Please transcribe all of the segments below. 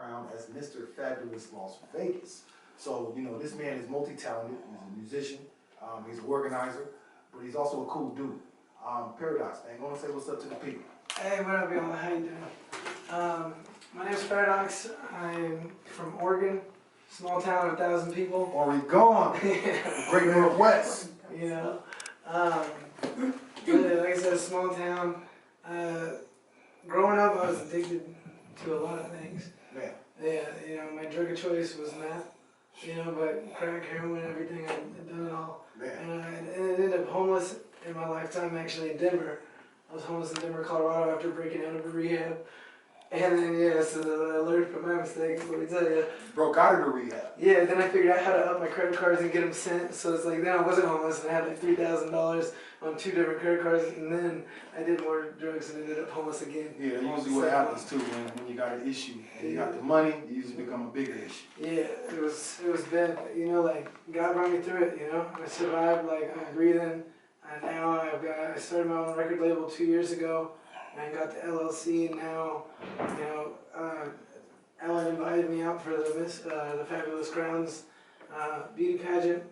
crowned as Mr. Fabulous Las Vegas. So, you know, this man is multi-talented. He's a musician, he's an organizer, but he's also a cool dude. Paradox, man, go and say what's up to the people. Hey, what up, y'all? How you doing? My name's Paradox. I'm from Oregon, small town of 1,000 people. Oregon, Great Northwest. You know, like I said, small town. Growing up, I was addicted to a lot of things. Man. Yeah, you know, my drug of choice was meth. You know, but crack, heroin, everything, I'd done it all. Man. And I ended up homeless in my lifetime, actually, in Denver. I was homeless in Denver, Colorado after breaking out of a rehab. And then, yeah, so I learned from my mistakes, let me tell you. Broke out of the rehab. Yeah, then I figured out how to up my credit cards and get them sent. So it's like, then I wasn't homeless and I had like $3,000 on 2 different credit cards. And then I did more drugs and ended up homeless again. Yeah, usually what happens too when you got an issue and you got the money, it usually become a bigger issue. Yeah, it was bad. You know, like, God brought me through it, you know. I survived, like, I'm breathing. And now I started my own record label 2 years ago. And got the LLC, and now, you know, Ellen invited me out for the Fabulous Crowns beauty pageant,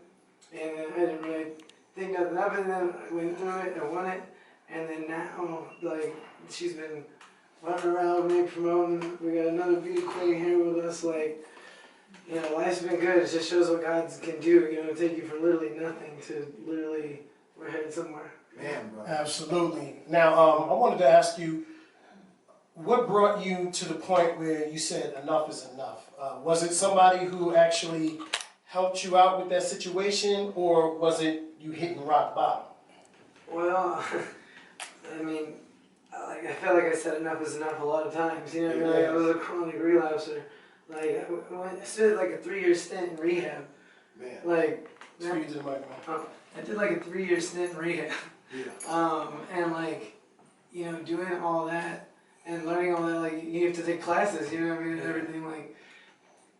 and I didn't really think nothing of it, and then I went through it and won it, and then now, like, she's been running around with me promoting. We got another beauty queen here with us, like, you know, life's been good. It just shows what God can do, you know, take you from literally nothing to literally, we're headed somewhere. Man, bro. Absolutely. Now, I wanted to ask you, what brought you to the point where you said enough is enough? Was it somebody who actually helped you out with that situation, or was it you hitting rock bottom? Well, I mean, I felt like I said enough is enough a lot of times. You know, what I mean? Like, I was a chronic relapser. Like, I spent like a 3-year stint in rehab. Man. Like, Speak to the microphone. I did like a 3-year stint in rehab. Yeah. And like, you know, doing all that and learning all that, like, you have to take classes, you know what I mean, and everything. Like,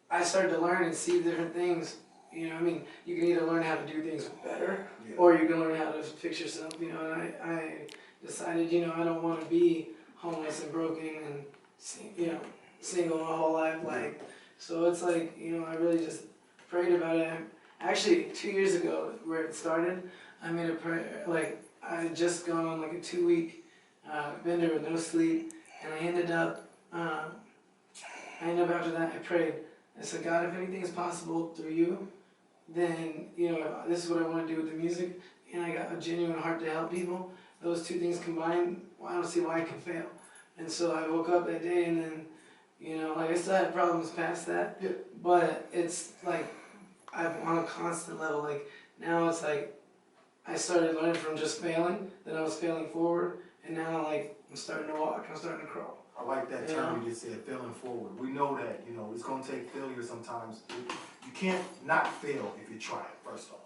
I started to learn and see different things. You know what I mean? You can either learn how to do things better, or you can learn how to fix yourself, you know. And I decided, you know, I don't want to be homeless and broken and, you know, single my whole life. Like, so it's like, you know, I really just prayed about it. Actually, 2 years ago, where it started, I made a prayer. Like, I had just gone on like a 2-week bender with no sleep, and I ended up after that, I prayed. I said, God, if anything is possible through you, then, you know, this is what I want to do with the music, and I got a genuine heart to help people. Those two things combined, well, I don't see why I can fail. And so I woke up that day, and then, you know, like, I still had problems past that, but it's like, I'm on a constant level. Like, now it's like, I started learning from just failing, then I was failing forward, and now, like, I'm starting to walk, I'm starting to crawl. I like that term you just said, failing forward. We know that, you know, it's going to take failure sometimes. You can't not fail if you try it, first off.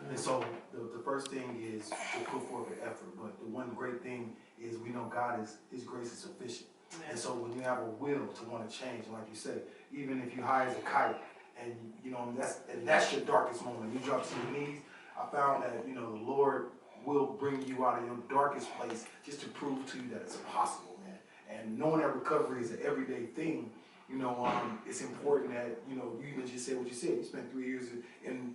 And so the first thing is to put forth an effort. But the one great thing is we know His grace is sufficient. And so when you have a will to want to change, and like you say, even if you high as a kite, and you know, that's your darkest moment. You drop to your knees. I found that, you know, the Lord will bring you out of your darkest place just to prove to you that it's possible, man. And knowing that recovery is an everyday thing, you know, it's important that, you know, you even just said what you said. You spent 3 years in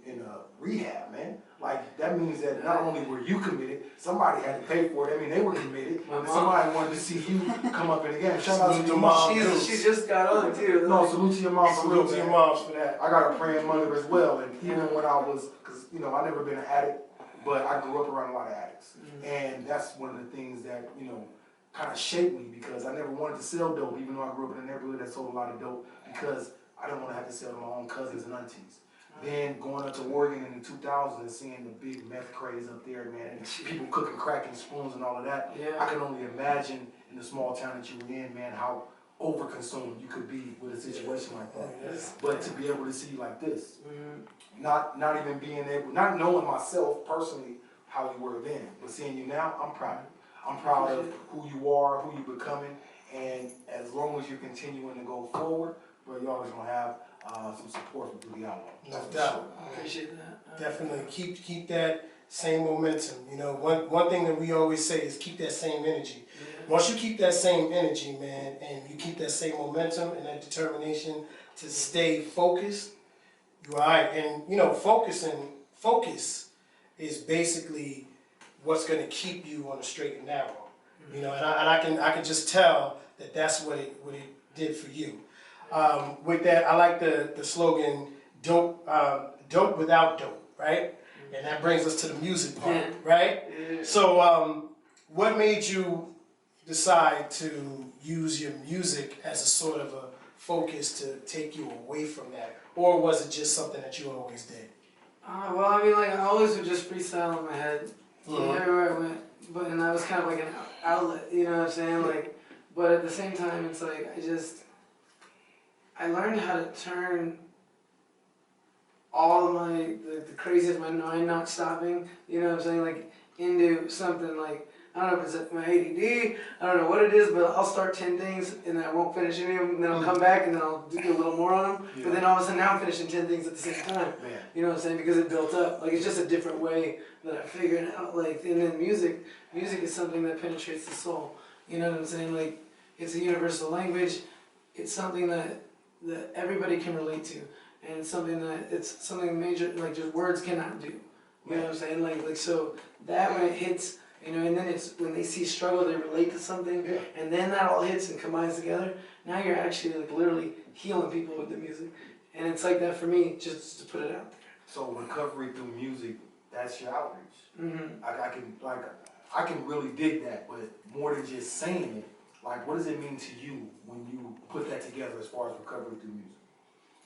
rehab, man. Like, that means that not only were you committed, somebody had to pay for it. I mean, they were committed. And somebody wanted to see you come up in the game. Shout out to your mom. She just got on, too. No, salute to your mom. Salute to your moms for that. I got a praying mother as well. And even when I was, because, you know, I've never been an addict, but I grew up around a lot of addicts. And that's one of the things that, you know, kind of shaped me, because I never wanted to sell dope, even though I grew up in a neighborhood that sold a lot of dope, because I didn't want to have to sell to my own cousins and aunties. Then going up to Oregon in the 2000s and seeing the big meth craze up there, man, and people cooking crack in spoons and all of that, I can only imagine in the small town that you were in, man, how overconsumed you could be with a situation like that. But to be able to see like this, not even being able, not knowing myself personally how you were then, but seeing you now, I'm proud of you. I'm proud of who you are, who you're becoming, and as long as you're continuing to go forward, bro, you're always gonna have some support from the outlaw. No doubt. I appreciate that. Definitely keep that same momentum. You know, one thing that we always say is keep that same energy. Once you keep that same energy, man, and you keep that same momentum and that determination to stay focused, you're all right. And you know, focus is basically what's going to keep you on the straight and narrow. You know, and I can just tell that that's what it did for you. With that, I like the slogan "Dope dope without dope," right? And that brings us to the music part, right? So, what made you decide to use your music as a sort of a focus to take you away from that, or was it just something that you always did? Well, I mean, like, I always would just freestyle in my head, everywhere I went, and that was kind of like an outlet, you know what I'm saying? Like, but at the same time, it's like, I learned how to turn all of the crazy of my mind not stopping, you know what I'm saying, like, into something like, I don't know if it's my ADD, I don't know what it is, but I'll start 10 things and then I won't finish any of them, and then I'll come back and then I'll do a little more on them, but then all of a sudden now I'm finishing 10 things at the same time, you know what I'm saying, because it built up, like, it's just a different way that I figured out, like, and then music is something that penetrates the soul, you know what I'm saying, like, it's a universal language, it's something that everybody can relate to, and it's something major, like, just words cannot do, you know what I'm saying, like, so that when it hits, you know, and then it's when they see struggle, they relate to something, and then that all hits and combines together. Now you're actually like literally healing people with the music, and it's like that for me, just to put it out there. So recovery through music, that's your outreach. I can really dig that, but more than just saying it, like, what does it mean to you when you put that together as far as recovery through music?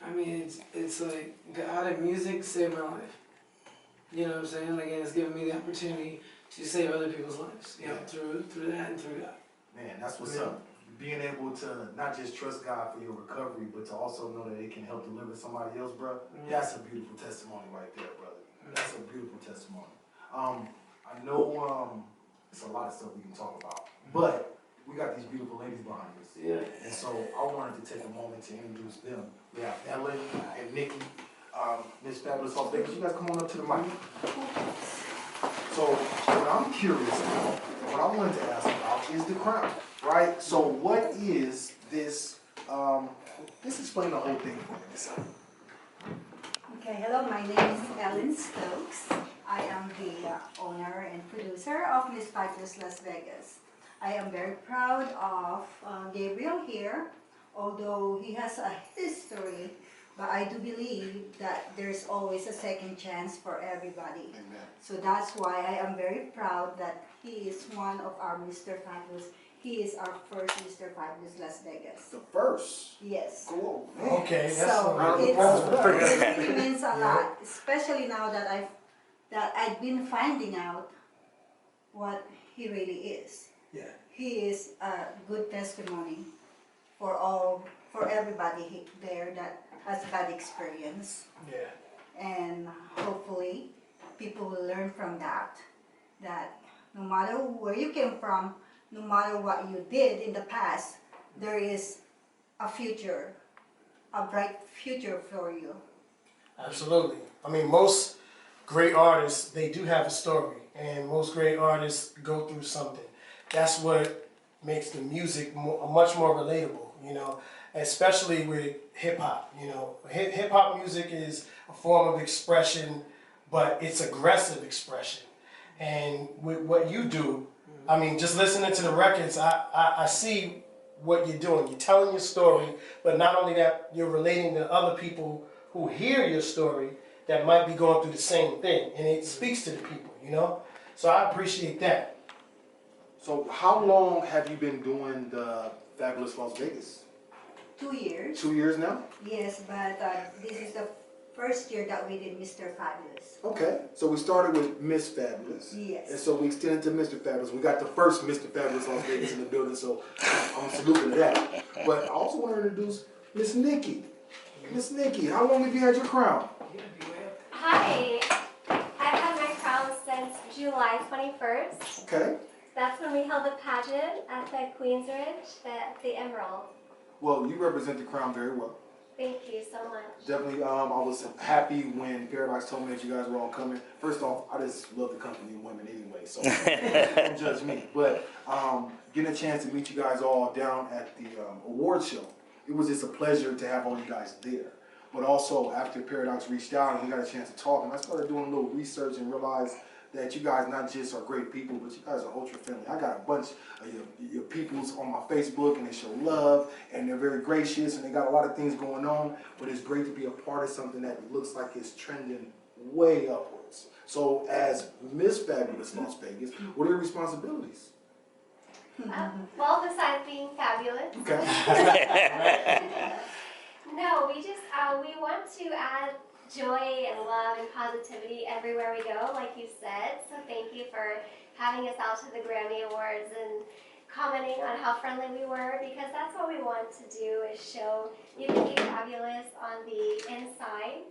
I mean, it's like God and music saved my life. You know what I'm saying? Like, and it's given me the opportunity to save other people's lives, you know, through that and through God. Man, that's what's up. Being able to not just trust God for your recovery, but to also know that it can help deliver somebody else, bro. That's a beautiful testimony right there, brother. That's a beautiful testimony. I know it's a lot of stuff we can talk about, but we got these beautiful ladies behind us. Yeah. And so I wanted to take a moment to introduce them. We have Ellen and Nikki, Miss Fabulous Las Vegas. You guys come on up to the mic. So what I'm curious about, what I wanted to ask about is the crown, right? So what is this, let's explain the whole thing for me. Okay, hello, my name is Ellen Stokes. I am the owner and producer of Miss Fabulous Las Vegas. I am very proud of Gabriel here, although he has a history, but I do believe that there's always a second chance for everybody. Amen. So that's why I am very proud that he is one of our Mr. Fabulous. He is our first Mr. Fabulous Las Vegas. The first? Yes. Cool. Okay, that's So it really means a lot, especially now that I've been finding out what he really is. Yeah. He is a good testimony for everybody there that has bad experience. Yeah. And hopefully people will learn from that no matter where you came from, no matter what you did in the past, there is a future, a bright future for you. Absolutely. I mean, most great artists, they do have a story, and most great artists go through something. That's what makes the music much more relatable, you know, especially with hip-hop, you know. Hip-hop music is a form of expression, but it's aggressive expression. And with what you do, I mean, just listening to the records, I see what you're doing. You're telling your story, but not only that, you're relating to other people who hear your story that might be going through the same thing, and it speaks to the people, you know? So I appreciate that. So how long have you been doing the Fabulous Las Vegas? 2 years. 2 years now? Yes, but this is the first year that we did Mr. Fabulous. Okay, so we started with Miss Fabulous. Yes. And so we extended to Mr. Fabulous. We got the first Mr. Fabulous Las Vegas in the building, so I'm saluting to that. But I also want to introduce Miss Nikki. Miss Nikki, how long have you had your crown? Hi, I've had my crown since July 21st. Okay. That's when we held the pageant at the Queensridge, the Emerald. Well, you represent the crown very well. Thank you so much. Definitely, I was happy when Paradox told me that you guys were all coming. First off, I just love the company of women anyway, so don't judge me. But getting a chance to meet you guys all down at the award show, it was just a pleasure to have all you guys there. But also, after Paradox reached out and we got a chance to talk, and I started doing a little research and realized that you guys not just are great people, but you guys are ultra friendly. I got a bunch of your peoples on my Facebook, and they show love, and they're very gracious, and they got a lot of things going on, but it's great to be a part of something that looks like it's trending way upwards. So as Miss Fabulous Las Vegas, what are your responsibilities? Well, besides being fabulous. Okay. No, we want to add joy and love and positivity everywhere we go, like you said. So thank you for having us out to the Grammy Awards and commenting on how friendly we were, because that's what we want to do, is show you can be fabulous on the inside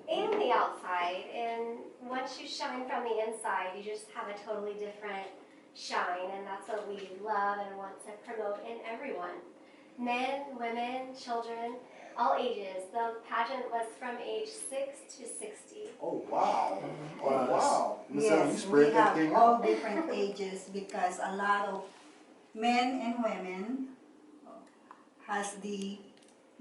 and the outside. And once you shine from the inside, you just have a totally different shine, and that's what we love and want to promote in everyone. Men, women, children, all ages. The pageant was from age 6 to 60. Oh, wow. Oh, wow. Miss Ellen, you Yes, spread we that thing have out. all different ages because a lot of men and women has the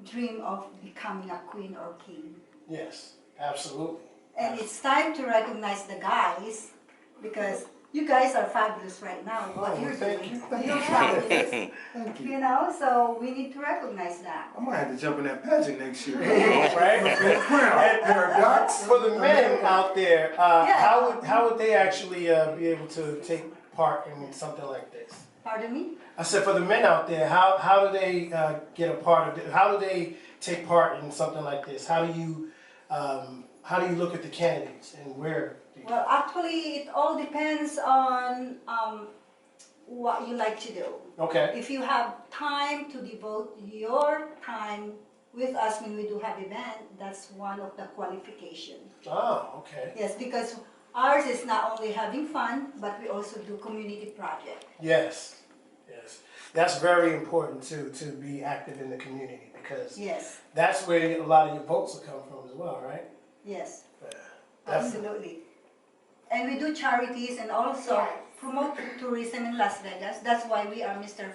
dream of becoming a queen or king. Yes, absolutely. And it's time to recognize the guys because you guys are fabulous right now. What you're thank doing, you, thank you're you. fabulous. Thank you. You know, so we need to recognize that. I might have to jump in that pageant next year. Right? And Paradox. For the men out there, how would they actually be able to take part in something like this? Pardon me? I said, for the men out there, how do they get a part of it? How do they take part in something like this? How do you look at the candidates and where? Well, actually, it all depends on what you like to do. Okay. If you have time to devote your time with us when we do have event, that's one of the qualifications. Oh, okay. Yes, because ours is not only having fun, but we also do community project. Yes, yes. That's very important too, to be active in the community, because Yes, that's where a lot of your votes will come from as well, right? yes, Yeah, definitely. absolutely. And we do charities and also Yes. promote tourism in Las Vegas. That's why we are Miss and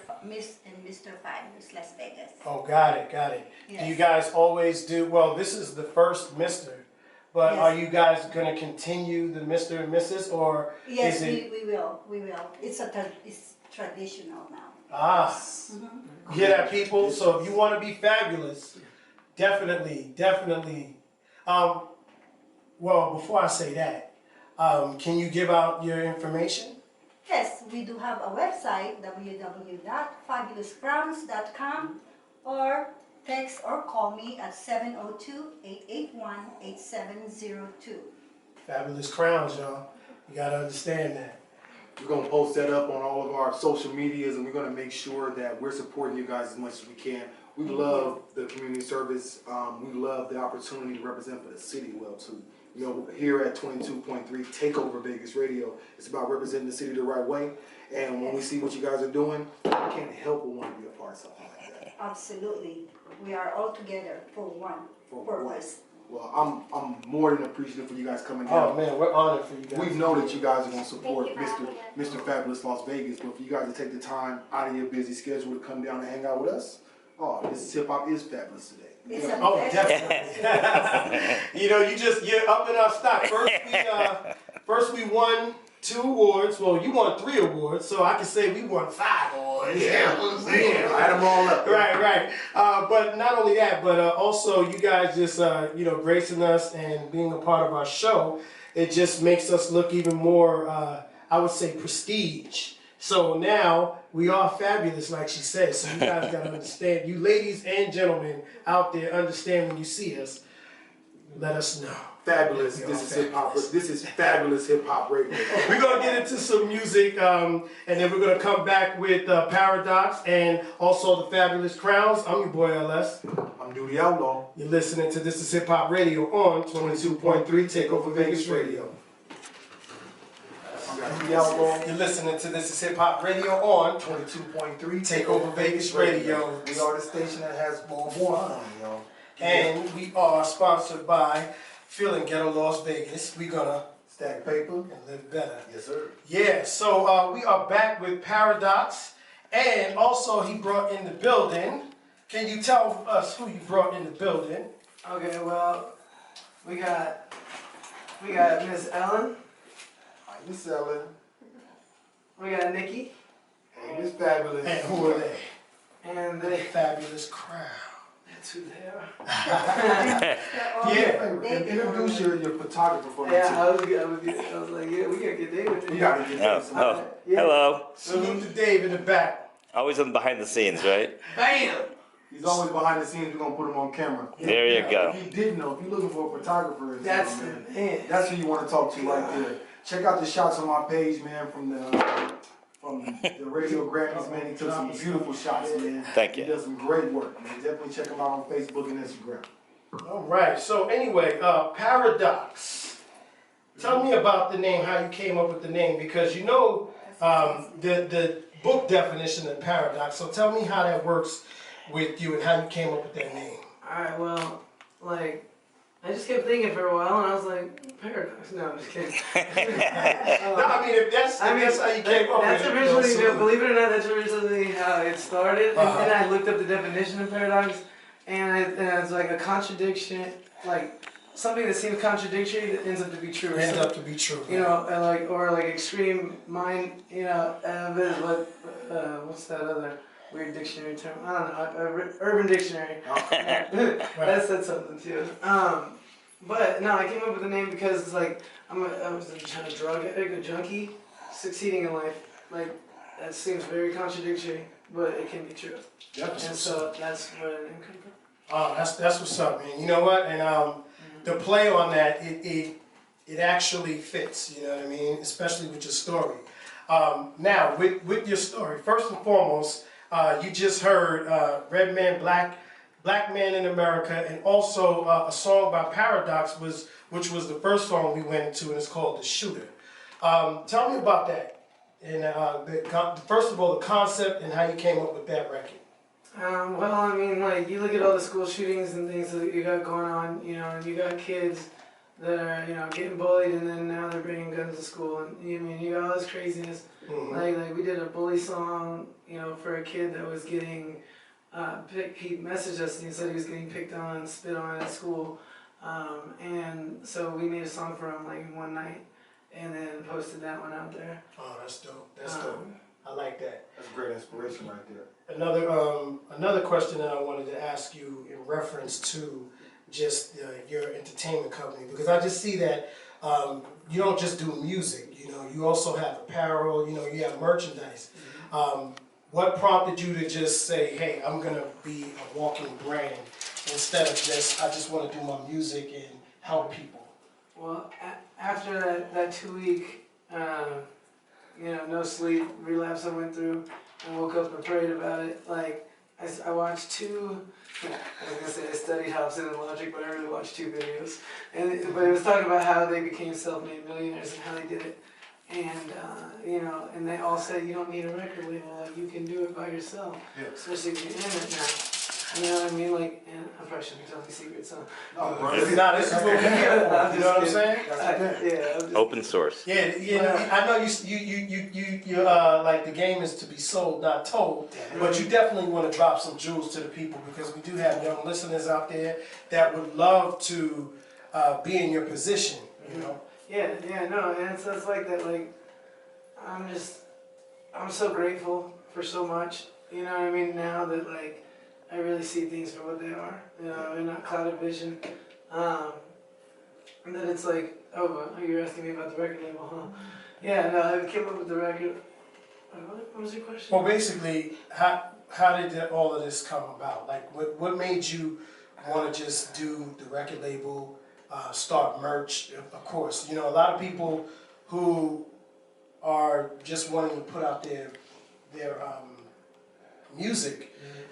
Mr. Fabulous Las Vegas. Oh, got it, got it. Yes. Do you guys always do, well, this is the first Mr., but Yes. are you guys going to continue the Mr. and Mrs., or Yes, is it? we will. It's it's traditional now. Ah, Mhm. hear that, people? So if you want to be fabulous, definitely. Well, before I say that, can you give out your information? Yes, we do have a website, www.fabulouscrowns.com, or text or call me at 702-881-8702. Fabulous Crowns, y'all. You got to understand that. We're going to post that up on all of our social medias, and we're going to make sure that we're supporting you guys as much as we can. We love the community service. We love the opportunity to represent for the city well, too. You know, here at 22.3 TakeOver Vegas Radio, it's about representing the city the right way. And when we see what you guys are doing, we can't help but want to be a part of something like that. Absolutely. We are all together for one purpose. Well, I'm more than appreciative for you guys coming Oh, down. man, we're honored for you guys. We know that you guys are going to support Thank you for having us. Mr. Fabulous Las Vegas, but for you guys to take the time out of your busy schedule to come down and hang out with us, this hip hop is fabulous today. It's a Oh, pleasure. definitely. You know, you're up in our stock. First we won 2 awards. Well, you won 3 awards, so I can say we won 5 awards. Yeah, add them all up. Right. But not only that, but also you guys just gracing us and being a part of our show. It just makes us look even more, I would say, prestige. So now we are fabulous, like she said. So you guys gotta understand. You ladies and gentlemen out there, understand when you see us. Let us know. Fabulous. This is hip hop. This is fabulous hip hop radio. We're gonna get into some music, and then we're gonna come back with Paradox and also the Fabulous Crowns. I'm your boy LS. I'm Duty Outlaw. You're listening to This Is Hip Hop Radio on 22.3 TakeOver Vegas Radio. I'm Duty Outlaw. You're listening to This Is Hip Hop Radio on 22.3 TakeOver Vegas Radio. We are the station that has more fun, y'all. and we are sponsored by Feeling Ghetto Las Vegas. We're gonna Stack paper. and live better. Yes, sir. Yeah, so we are back with Paradox, and also he brought in the building. Can you tell us who you brought in the building? Okay, well, we got Miss Ellen, Hi, Miss Ellen. we got Nikki, Hey, Miss Fabulous. And who are they? and they. Fabulous crowd. That's who they are. Yeah. Introduce your photographer for me, Yeah, too. I was like, yeah, we gotta get David. We gotta get Oh, this. oh. Yeah. Hello. Salute to Dave in the back. Always on behind the scenes, right? Bam! He's always behind the scenes. We're gonna put him on camera. There you go. If you didn't know, if you're looking for a photographer, That's the man, man. that's who you want to talk to right there. Check out the shots on my page, man, from the Radio Grammys, man. He took some beautiful shots, man. Thank you. He does some great work, man. Definitely check him out on Facebook and Instagram. All right. So anyway, Paradox. Tell me about the name. How you came up with the name? Because you know the book definition of paradox. So tell me how that works with you and how you came up with that name. Alright, well, like, I just kept thinking for a while and I was like, paradox. No, I'm just kidding. No, I mean if that's how you came up That's with it. originally, so- believe it or not, that's originally how it started. And Uh-huh. then I looked up the definition of paradox, and it's like a contradiction, like something that seems contradictory that ends up to be true. Ends So, up to be true. you know, and like or like extreme mind, you know, is what what's that other weird dictionary term? I don't know, Urban Dictionary. That said something too. But no, I came up with the name because it's like I was a drug addict, a junkie, succeeding in life. Like that seems very contradictory, but it can be true. Yep. And so that's where the name comes from. Oh, that's what's up, man. You know what? And the play on that, it actually fits. You know what I mean? Especially with your story. Now, with your story, first and foremost, you just heard Red Man, Black Man in America, and also a song by Paradox, which was the first song we went into, and it's called The Shooter. Tell me about that. And first of all, the concept and how you came up with that record. Well, I mean, like, you look at all the school shootings and things that you got going on, you know, and you got kids that are, you know, getting bullied and then now they're bringing guns to school and, you mean, you got all this craziness. Mm-hmm. Like, we did a bully song, you know, for a kid that was getting, he messaged us and he said he was getting picked on, spit on at school. And so we made a song for him, like, in one night and then posted that one out there. Oh, that's dope. That's dope. I like that. That's great inspiration right there. Another question that I wanted to ask you in reference to just your entertainment company, because I just see that you don't just do music. You know, you also have apparel. You know, you have merchandise. What prompted you to just say, "Hey, I'm gonna be a walking brand," instead of just I just want to do my music and help people? Well, after that 2 week, you know, no sleep relapse I went through, and woke up and prayed about it. Like I watched two. I was gonna say I studied Hobson and Logic, but I really watched two videos. But it was talking about how they became self-made millionaires and how they did it. And you know, and they all said you don't need a record label. Like you can do it by yourself, Yeah. especially if you're in it now. You know what I mean? Like, and I probably shouldn't be telling secrets, huh? No, bro. This is what we're here for. You know what I'm saying? That's the thing. Yeah. I'm just Open source. Yeah, yeah. I know you like the game is to be sold, not told. But you definitely want to drop some jewels to the people because we do have young listeners out there that would love to be in your position. You know. Yeah, no, and it's like that. Like, I'm so grateful for so much. You know what I mean? Now that like I really see things for what they are. You know, they're not clouded vision. And then it's like, oh, you're asking me about the record label, huh? Yeah, no, I came up with the record. What was your question? Well, basically, how did all of this come about? Like, what made you want to just do the record label, start merch? Of course, you know, a lot of people who are just wanting to put out their music,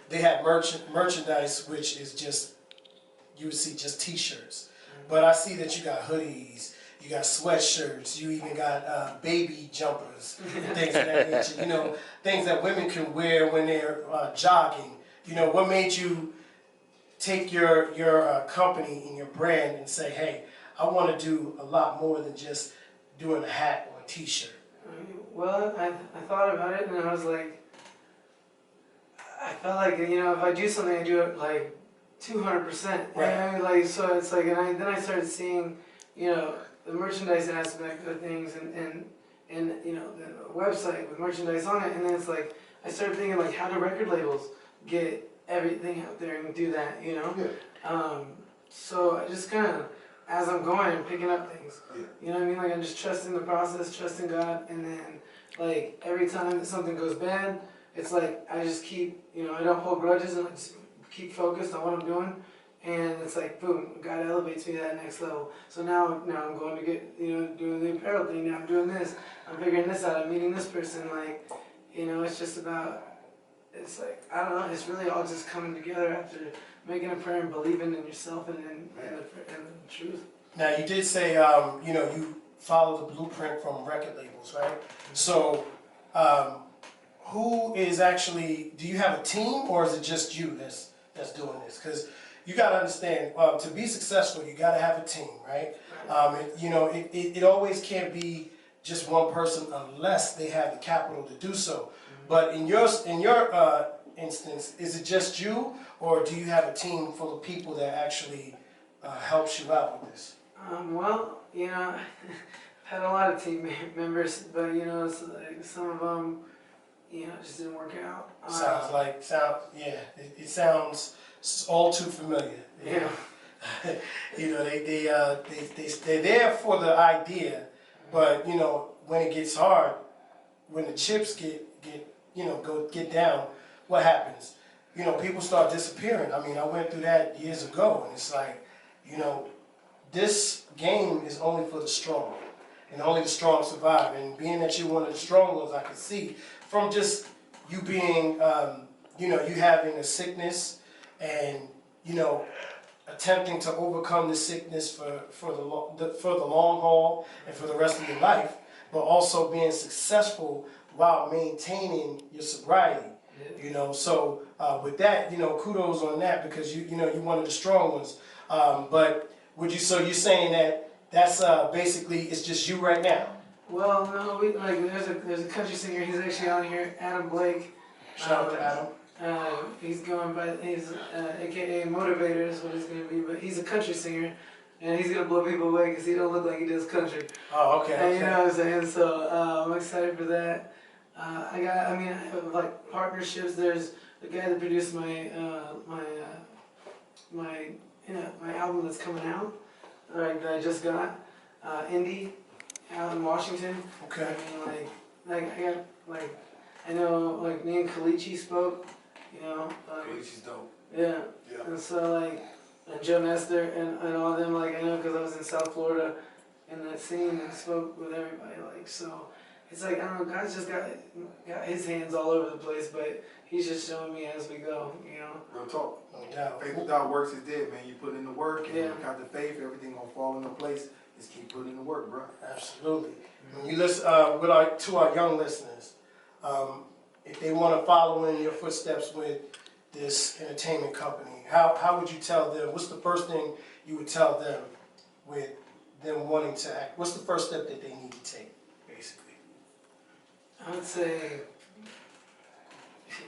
they have merchandise, which is just, you would see just t-shirts. But I see that you got hoodies, you got sweatshirts, you even got baby jumpers and things of that nature. You know, things that women can wear when they're jogging. You know, what made you take your company and your brand and say, hey, I want to do a lot more than just doing a hat or a t-shirt? Well, I thought about it and I was like, I felt like, you know, if I do something, I do it like 200%. Right. And like, so it's like, and then I started seeing, you know, the merchandise aspect of things and you know, the website with merchandise on it. And then it's like, I started thinking like, how do record labels get everything out there and do that, you know? Yeah. So I just kind of, as I'm going and picking up things, Yeah. you know what I mean? Like I'm just trusting the process, trusting God, and then like every time that something goes bad, it's like I just keep, you know, I don't hold grudges and I just keep focused on what I'm doing, and it's like boom, God elevates me to that next level. So now I'm going to get, you know, doing the apparel thing. Now I'm doing this. I'm figuring this out. I'm meeting this person. Like, you know, it's just about. It's like I don't know. It's really all just coming together after making a prayer and believing in yourself and in the truth. Now, you did say, you know, you follow the blueprint from record labels, right? So, who is actually, do you have a team or is it just you that's doing this? Because you got to understand, to be successful, you got to have a team, right? You know, it always can't be just one person unless they have the capital to do so. But in your instance, is it just you, or do you have a team full of people that actually helps you out with this? Well, you know, I've had a lot of team members, but you know, it's like some of them, you know, just didn't work out. Yeah, it sounds all too familiar. Yeah. You know, they're there for the idea, but you know, when it gets hard, when the chips get down, what happens? You know, people start disappearing. I mean, I went through that years ago, and it's like, you know, this game is only for the strong, and only the strong survive. And being that you're one of the strong ones, I can see from just you being, you know, you having a sickness, and you know, attempting to overcome the sickness for the long haul and for the rest of your life, but also being successful while maintaining your sobriety. You know, so with that, you know, kudos on that, because you know, you're one of the strong ones. But so you're saying that that's basically it's just you right now? Well, no, there's a country singer. He's actually on here, Adam Blake. Shout out to Adam. He's going by AKA Motivator is what he's gonna be, but he's a country singer, and he's gonna blow people away because he don't look like he does country. Oh, okay. And you know what I'm saying? So I'm excited for that. I have like partnerships. There's the guy that produced my album that's coming out, like that I just got, Indy, out in Washington. Okay. I mean, I know like me and Kalichi spoke, you know. Kalichi's dope. Yeah. Yeah. And so and Joe Nestor and all of them, like I know because I was in South Florida in that scene and spoke with everybody, like so. It's like, I don't know, God's just got his hands all over the place, but he's just showing me as we go, you know. Real talk. No doubt. Faith without works is dead, man. You put in the work and Yeah. you got the faith, everything gonna fall into place. Just keep putting in the work, bro. Absolutely. When you listen to our young listeners, if they want to follow in your footsteps with this entertainment company, how would you tell them? What's the first thing you would tell them with them wanting to act? What's the first step that they need to take, basically? I would say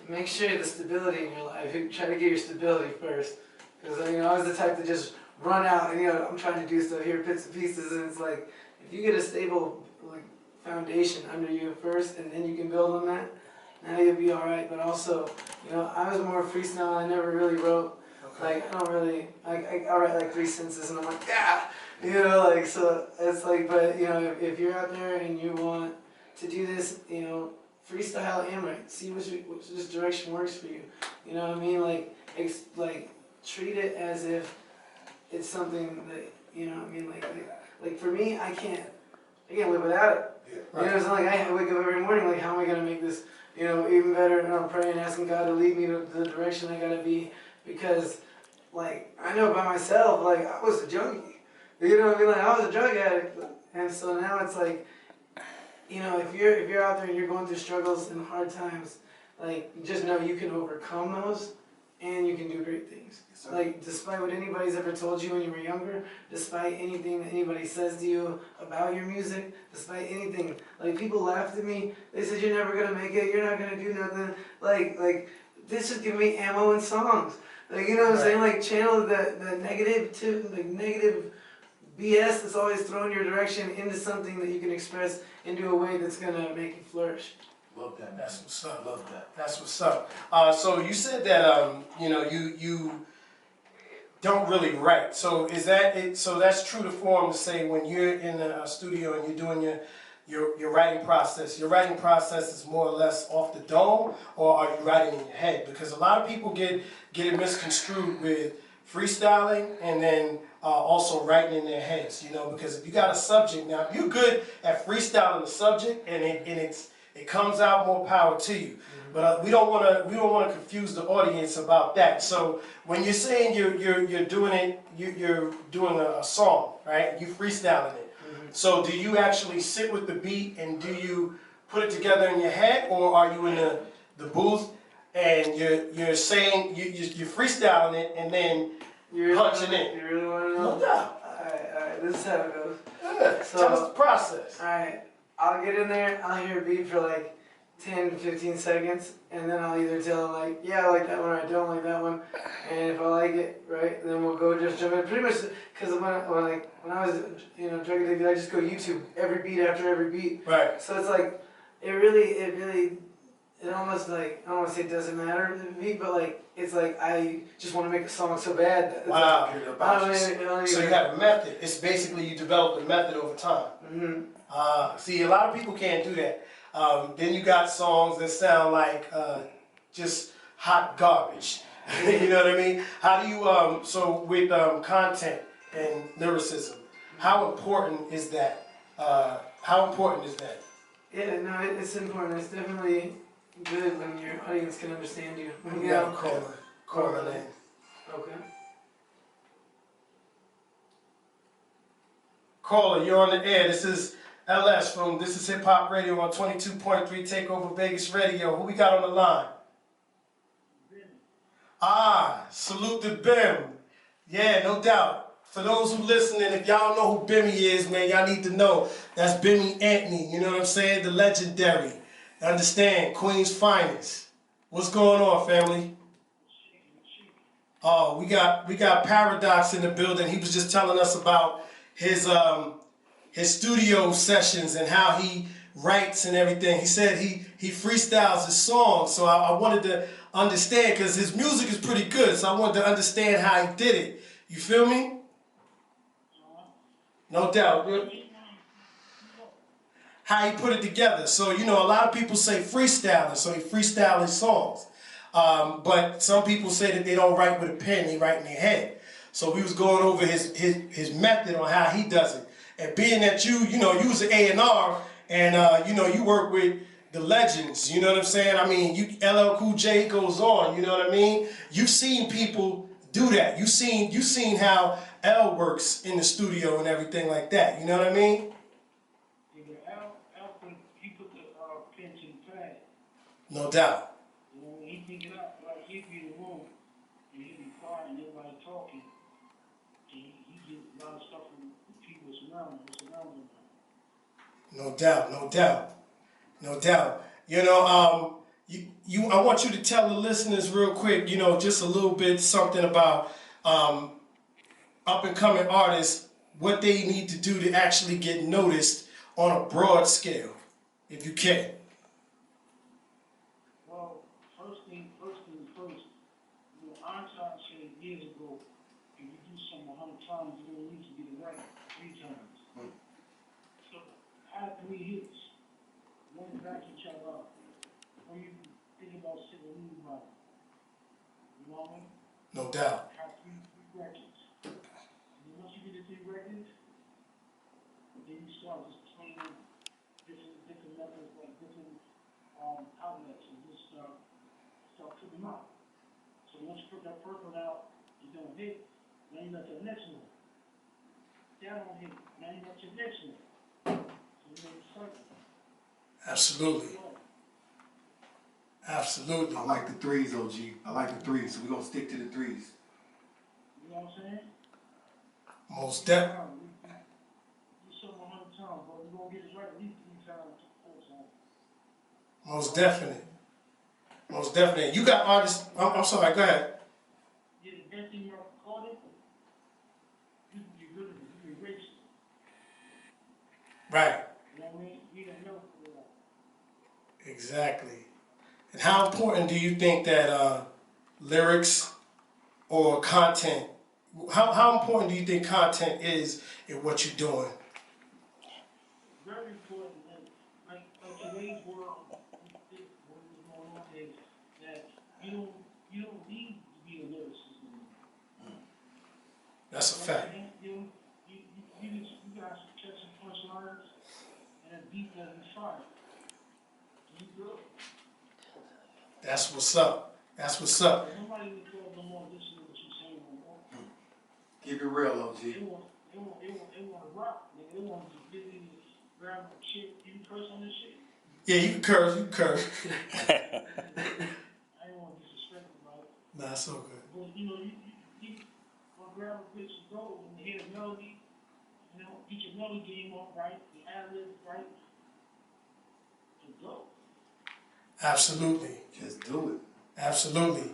make sure the stability in your life. Try to get your stability first, because I was the type to just run out and I'm trying to do stuff here, bits and pieces, and it's like if you get a stable foundation under you first, and then you can build on that. Now you'll be all right. But also, I was more freestyle. I never really wrote. Okay. I don't really. I write like 3 sentences, and I'm like, so it's like. But if you're out there and you want to do this, freestyle and write. See which direction works for you. You know what I mean? Like treat it as if it's something that Like for me, I can't live without it. Yeah. Right. It's not like I wake up every morning like, how am I gonna make this even better? And I'm praying, asking God to lead me to the direction I gotta be, because I know by myself, I was a junkie. You know what I mean? I was a drug addict, and so now it's like, if you're out there and you're going through struggles and hard times, just know you can overcome those, and you can do great things. Yes, sir. Like, despite what anybody's ever told you when you were younger, despite anything that anybody says to you about your music, despite anything, like, people laughed at me, they said, you're never gonna make it, you're not gonna do nothing, like, this just give me ammo and songs. Like, you know what I'm saying, like, channel the negative BS that's always thrown your direction into something that you can express into a way that's gonna make you flourish. Love that. That's what's up. Love that. That's what's up. So you said that you know you don't really write. So is that it? So that's true to form to say when you're in a studio and you're doing your writing process. Your writing process is more or less off the dome, or are you writing in your head? Because a lot of people get it misconstrued with freestyling and then also writing in their heads. You know, because if you got a subject now, if you're good at freestyling the subject and it comes out, more power to you. But we don't want to confuse the audience about that. So when you're saying you're doing a song, right? You freestyling it. So do you actually sit with the beat and do you put it together in your head, or are you in the booth and you're saying you're freestyling it and then punching in? You really want to know? No doubt. Alright, this is how it goes. Yeah, So- tell us the process. Alright, I'll get in there, I'll hear a beat for like 10 to 15 seconds, and then I'll either tell them like, yeah, I like that one, or I don't like that one, and if I like it, right, then we'll go just jump in. Pretty much, because when I was, you know, drug addicted, I just go YouTube every beat after every beat. Right. So it's like, it almost like, I don't want to say it doesn't matter the beat, but like, it's like I just want to make a song so bad that it's Wow. like, I don't even, So you have a method. It's basically you develop a method over time. See, a lot of people can't do that. Then you got songs that sound like just hot garbage. You know what I mean? How do you, so with content and lyricism, how important is that? How important is that? Yeah, no, it's important. It's definitely good when your audience can understand you. When We you got a know, caller in. okay. Caller, you're on the air. This is LS from This Is Hip Hop Radio on 22.3 TakeOver Vegas Radio. Who we got on the line? Ah, salute to Bim. Yeah, no doubt. For those who listening, if y'all know who Bimmy is, man, y'all need to know. That's Bimmy Anthony, you know what I'm saying? The legendary. Understand, Queen's finest. What's going on, family? Oh, we got Paradox in the building. He was just telling us about his studio sessions and how he writes and everything. He said he freestyles his songs, so I wanted to understand, because his music is pretty good, so I wanted to understand how he did it. You feel me? No doubt. How he put it together. So, you know, a lot of people say freestyling, so he freestyles his songs. But some people say that they don't write with a pen, they write in their head. So we was going over his method on how he does it. And being that you was an A&R, and you know, you work with the legends, you know what I'm saying? I mean, LL Cool J goes on, you know what I mean? You've seen people do that. You've seen how L works in the studio and everything like that, you know what I mean? He put the pen to the pad. No doubt. When he pick it up, like he'd be in the room and he'd be quiet and everybody talking. He get a lot of stuff from people surrounding him. No doubt, no doubt, no doubt. You know, I want you to tell the listeners real quick, you know, just a little bit something about up and coming artists, what they need to do to actually get noticed on a broad scale, if you can. Well, first thing first, you know, Einstein said years ago, if you do something 100 times, you don't need to get it right 3 times. So I had 3 hits, one back each other up. When you think about sitting in the body, you know what I mean? No doubt. Have 3 records. And once you get the 3 records, then you start just playing different methods, like different outlets, and just start putting them out. So once you put that first one out, you don't hit, now you got the next one. That don't hit, now you got your next one. So you make a cycle. Absolutely. Absolutely. I like the threes, OG. I like the threes, so we're gonna stick to the threes. You know what I'm saying? Most definitely. You saw him 100 times, but we're gonna get it right at least 3 times, 4 times. Most definitely. Most definitely. You got artists. I'm sorry. Go ahead. Yeah, the best thing you're recording, you can get rid of it. You can erase it. Right. You know what I mean? You don't know for that. Exactly. And how important do you think that lyrics or content? How important do you think content is in what you're doing? Very important. And like today's world, what is going on is that you don't need to be a lyricist anymore. That's a fact. You guys catch some punchlines and a beat that is fire. You good? That's what's up. That's what's up. Nobody in the club no more listening to what you're saying no more. Keep it real, OG. They want to rock. They want to get in and grab a shit. You curse on this shit? Yeah, you can curse. You can curse. I ain't want to disrespect about it. Nah, it's so good. But you know, you want to grab a bitch and go and hear the melody. You know, get your melody game up right, the ad-lib right, and go. Absolutely. Just do it. Absolutely.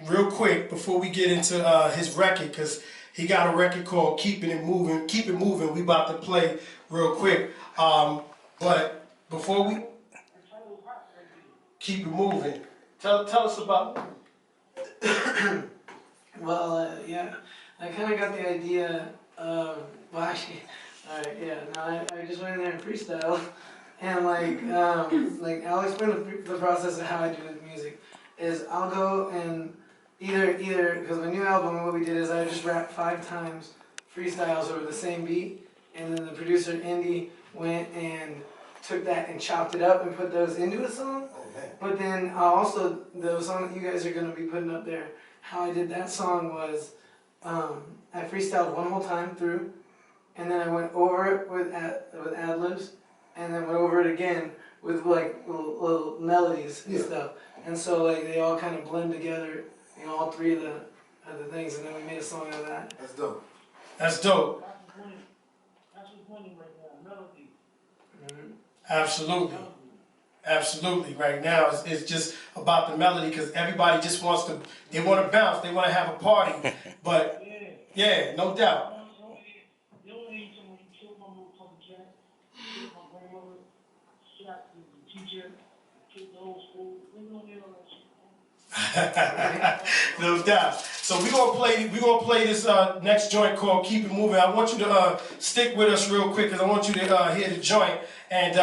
Real quick before we get into his record, because he got a record called Keeping It Moving. Keep It Moving. We about to play real quick. But before we keep it moving, tell us about. Well, yeah, I kind of got the idea of, well, actually, alright, yeah, no, I just went in there and freestyle, and like I'll explain the process of how I do the music, is I'll go and either, because my new album, what we did is I just rapped 5 times freestyles over the same beat, and then the producer, Indy, went and took that and chopped it up and put those into a song. Oh, man. But then also, the song that you guys are going to be putting up there, how I did that song was, I freestyled one whole time through, and then I went over it with ad-libs, and then went over it again with like little melodies and stuff. And so like they all kind of blend together, you know, all 3 of the things, and then we made a song out of that. That's dope. That's dope. That's what's winning right now, melody. Mm-hmm. Absolutely. Absolutely. Right now, it's just about the melody because everybody just wants to. They want to bounce. They want to have a party. But yeah, no doubt. You don't need someone who killed my motherfucking cat, killed my grandmother, shot the teacher, killed the whole school. We don't need all that shit. No doubt. So we're gonna play this next joint called Keep It Moving. I want you to stick with us real quick because I want you to hear the joint. And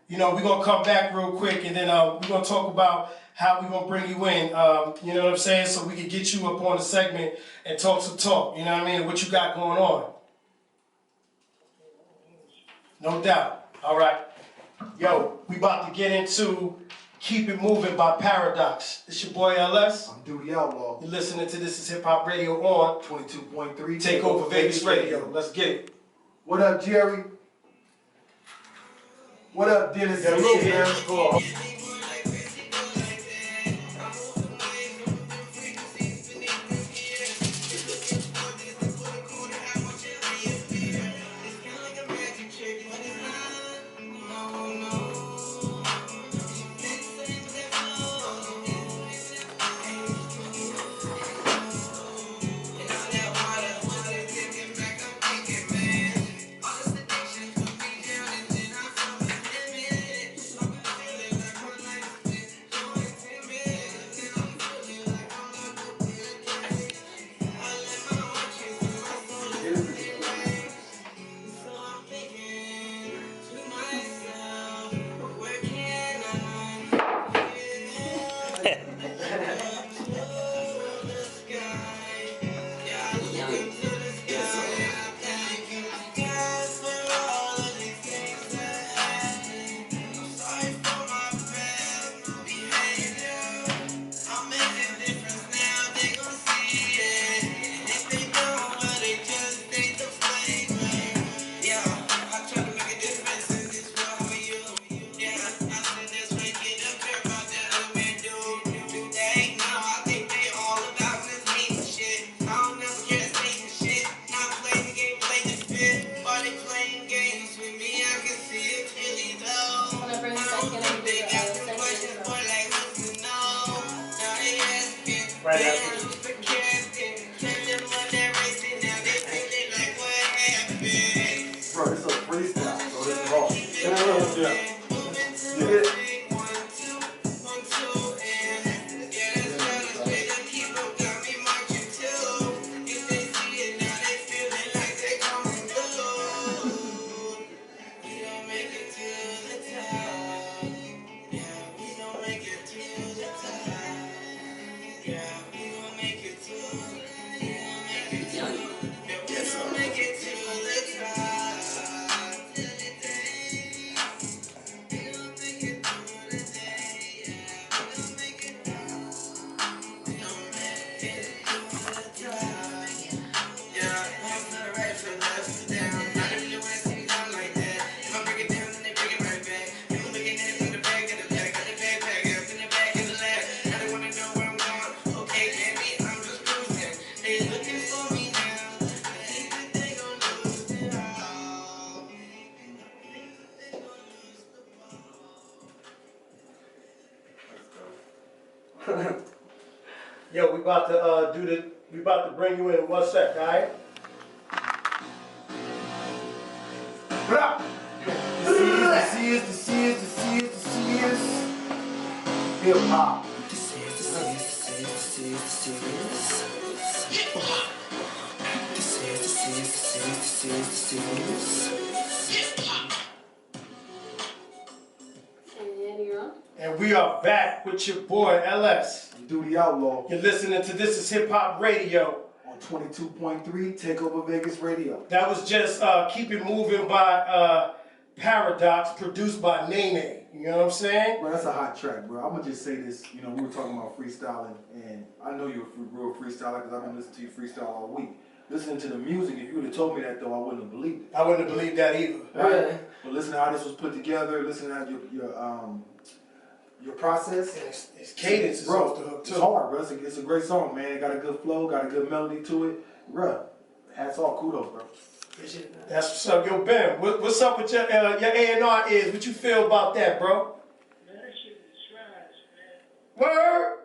you know, we're gonna come back real quick and then we're gonna talk about how we're gonna bring you in. You know what I'm saying? So we can get you up on the segment and talk some talk. You know what I mean? What you got going on? No doubt. All right. Yo, we about to get into Keep It Moving by Paradox. It's your boy LS. I'm Duty Outlaw. You're listening to This Is Hip Hop Radio on 22.3. TakeOver Vegas Radio. Let's get it. What up, Jerry? What up, Dennis? Yo, we about to we about to bring you in 1 sec, alright? This is hip hop. And we are back with your boy LS. Do the Outlaw You're listening to This Is Hip Hop Radio. on 22.3 Takeover Vegas Radio. That was just Keep It Moving by Paradox, produced by Nene. You know what I'm saying? Bro, that's a hot track, bro. I'm gonna just say this. You know, we were talking about freestyling, and I know you're a real freestyler because I've been listening to you freestyle all week. Listening to the music, if you would have told me that though, I wouldn't have believed it. I wouldn't have believed that either. Really? But listen to how this was put together. Listen to how your process. And it's cadence is off the hook It's too. hard, bro. It's a great song, man. It got a good flow, got a good melody to it, bro. Hats off, kudos, bro. Appreciate that. That's what's up, yo Ben. What's up with your A&R is? What you feel about that, bro? Man, that shit is trash, man. Word.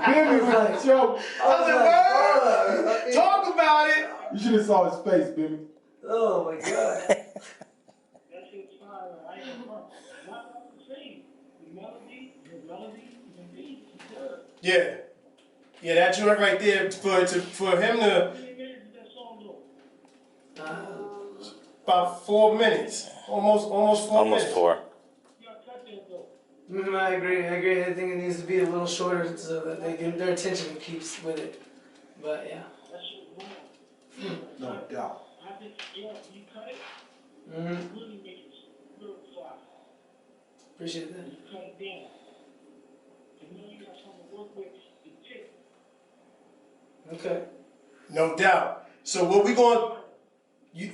Billy was like, yo, I was like, word. Talk about it. you should have saw his face, Billy. Oh my god. That shit's fire. I ain't gonna not the same. The melody, the beat, is good. Yeah. Yeah, that joint right there for him to How many minutes is that song go? about 4 minutes. Almost 4 minutes. Almost 4. You gotta cut that though. I agree. I think it needs to be a little shorter so that their attention keeps with it. But yeah. That shit long. No doubt. I think, yeah, you cut it, Mm-hmm. really make it real fly. Appreciate that. You cut it down. And then you got something to work with the tip. Okay. No doubt. So what we going? He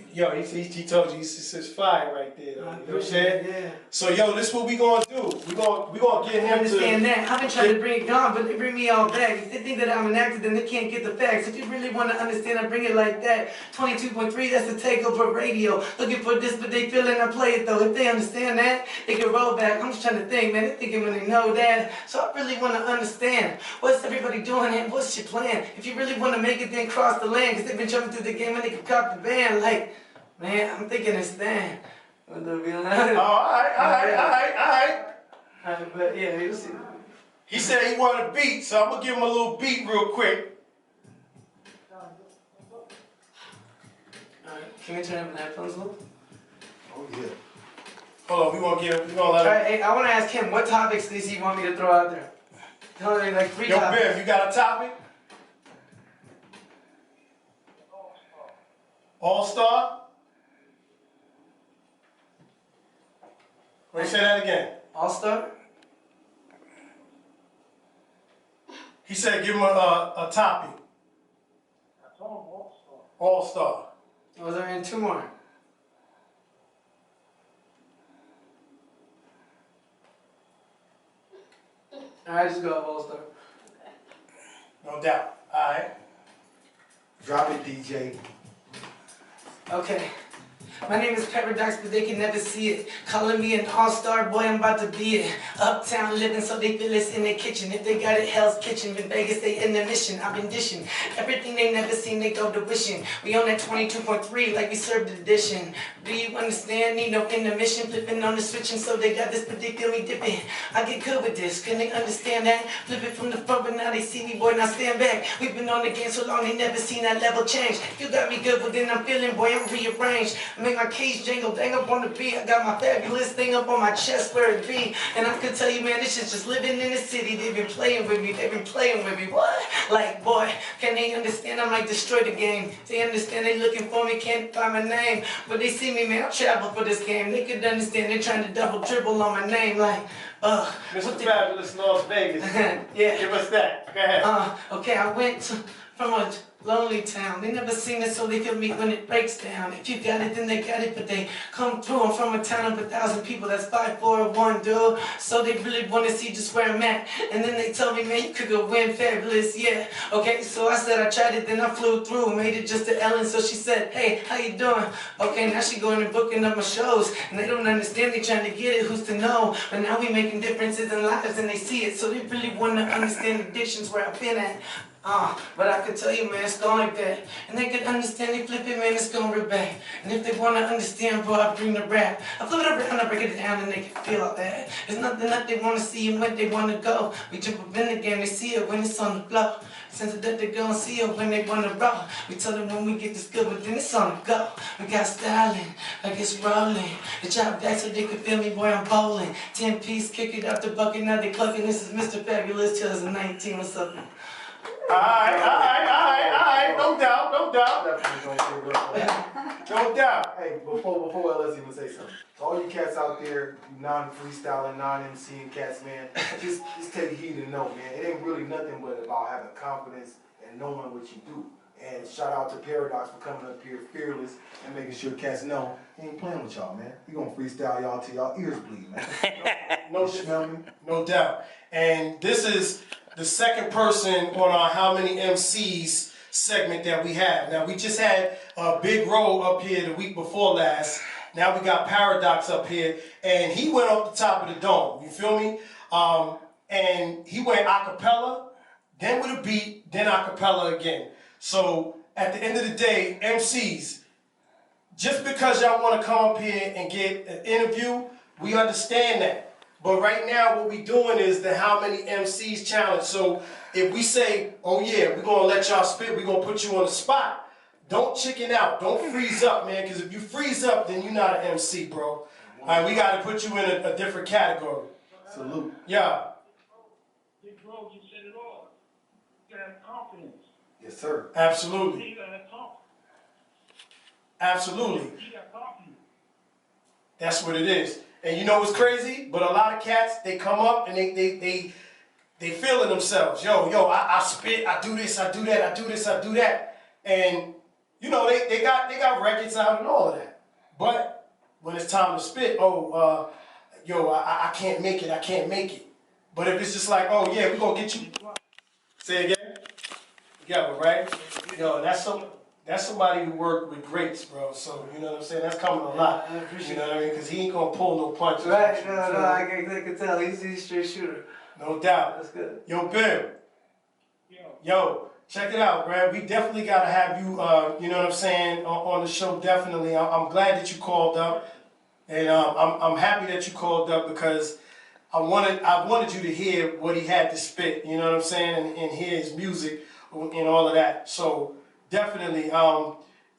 told you he says fire right there. You know what I'm saying? Yeah. So yo, this is what we gonna do. We gonna get I him understand to. that. I've been trying to bring it down, but they bring me all back. If they think that I'm an actor, then they can't get the facts. If you really want to understand, I bring it like that. 22.3, that's the Takeover Radio. Looking for this, but they feeling I play it though. If they understand that, they can roll back. I'm just trying to think, man. They're thinking when they know that. So I really want to understand. What's everybody doing and what's your plan? If you really want to make it, then cross the land. Because they've been jumping through the game and they can cop the band. Like, man, I'm thinking it's Dan. All right. But yeah, you'll see. He said he wanted a beat, so I'm gonna give him a little beat real quick. Alright, can we turn up the headphones a little? Oh yeah. Hold on, we gonna let him. Alright, hey, I want to ask him, what topics does he want me to throw out there? Tell me like 3 Yo, topics. Ben, you got a topic? All-Star? Wait, say that again. All-Star? He said give him a topic. I told him all-star. All-Star. Was there in 2 more? Alright, just go up All-Star. No doubt. All right. Drop it, DJ. Okay. My name is Paradox, but they can never see it. Calling me an all-star, boy, I'm about to be it. Uptown living, so they feel it's in their kitchen. If they got it, Hell's Kitchen. In Vegas, they in the mission. I've been dishing. Everything they never seen, they go to wishing. We on that 22.3 like we served the addition. Do you understand? Need no intermission. Flipping on the switching, so they got this particularly dipping. I get good with this, can they understand that? Flip it from the front, but now they see me, boy, now stand back. We've been on the game so long, they never seen that level change. You got me good, but then I'm feeling, boy, I'm rearranged. Make my keys jingle, dang up on the beat. I got my fabulous thing up on my chest where it be. And I could tell you, man, this is just living in the city. They've been playing with me, What? Like, boy, can they understand? I might destroy the game. They understand they looking for me, can't find my name. But they see me, man, I travel for this game. They could understand they're trying to double dribble on my name. Like, Mr. Fabulous Las Vegas. yeah. Give us that. Go ahead. Okay, I went from a lonely town. They never seen it, so they feel me when it breaks down. If you got it, then they got it, but they come through. I'm from a town of 1,000 people, that's 541, dude. So they really want to see just where I'm at. And then they tell me, man, you could go win fabulous, yeah. Okay, so I said I tried it, then I flew through, made it just to Ellen. So she said, hey, how you doing? Okay, now she going and booking up my shows. And they don't understand, they trying to get it, who's to know? But now we making differences in lives and they see it. So they really want to understand the addictions where I've been at. But I could tell you, man, it's going like that. And they could understand, they flip it, man, it's going right back. And if they want to understand, bro, I bring the rap. I flip it around, I break it down, and they can feel all that. There's nothing that they want to see and when they want to go. We jump up in the game, they see it when it's on the flow. Since that they gon' see it when they want to roll. We tell them when we get this good, but then it's on the go. We got styling, like it's rolling. They drop back so they can feel me, boy, I'm bowling. 10-piece, kick it out the bucket, now they clucking. This is Mr. Fabulous 2019, what's up? Alright, no doubt, no doubt, Definitely gonna say real quick. no doubt. Hey, before LS even say something, to all you cats out there, you non-freestyling, non-MCing cats, man, just take heed and know, man, it ain't really nothing but about having confidence and knowing what you do. And shout out to Paradox for coming up here fearless and making sure cats know he ain't playing with y'all, man. He gonna freestyle y'all till y'all ears bleed, man. No, Smell me? no doubt. And this is the second person on our How Many MCs segment that we have. Now, we just had a Big Roll up here the week before last. Now we got Paradox up here, and he went off the top of the dome. You feel me? And he went a cappella, then with a beat, then a cappella again. So at the end of the day, MCs, just because y'all want to come up here and get an interview, we understand that. But right now, what we doing is the How Many MCs challenge. So if we say, oh yeah, we're going to let y'all spit, we're going to put you on the spot, don't chicken out. Don't freeze up, man, because if you freeze up, then you're not an MC, bro. All right, we got to put you in a different category. Salute. Yeah. Big bro, you said it all. You gotta have confidence. Yes, sir. Absolutely. You gotta have confidence. Absolutely. You got confidence. That's what it is. And you know what's crazy? But a lot of cats, they come up and they feeling themselves. Yo, I spit, I do this, I do that, I do this, I do that. And you know, they got records out and all of that. But when it's time to spit, I can't make it, I can't make it. But if it's just like, oh yeah, we're gonna get you. Say it again? Together, right? Yo, that's somebody who worked with greats, bro. So, you know what I'm saying? That's coming a lot. I appreciate You know what I mean? Because he ain't going to pull no punches. Right, no, I can tell. He's a straight shooter. No doubt. That's good. Yo, Bill. Yo, Yo, check it out, man. We definitely got to have you, you know what I'm saying, on the show, definitely. I'm glad that you called up. And I'm happy that you called up because I wanted you to hear what he had to spit, you know what I'm saying, and hear his music and all of that. So, definitely,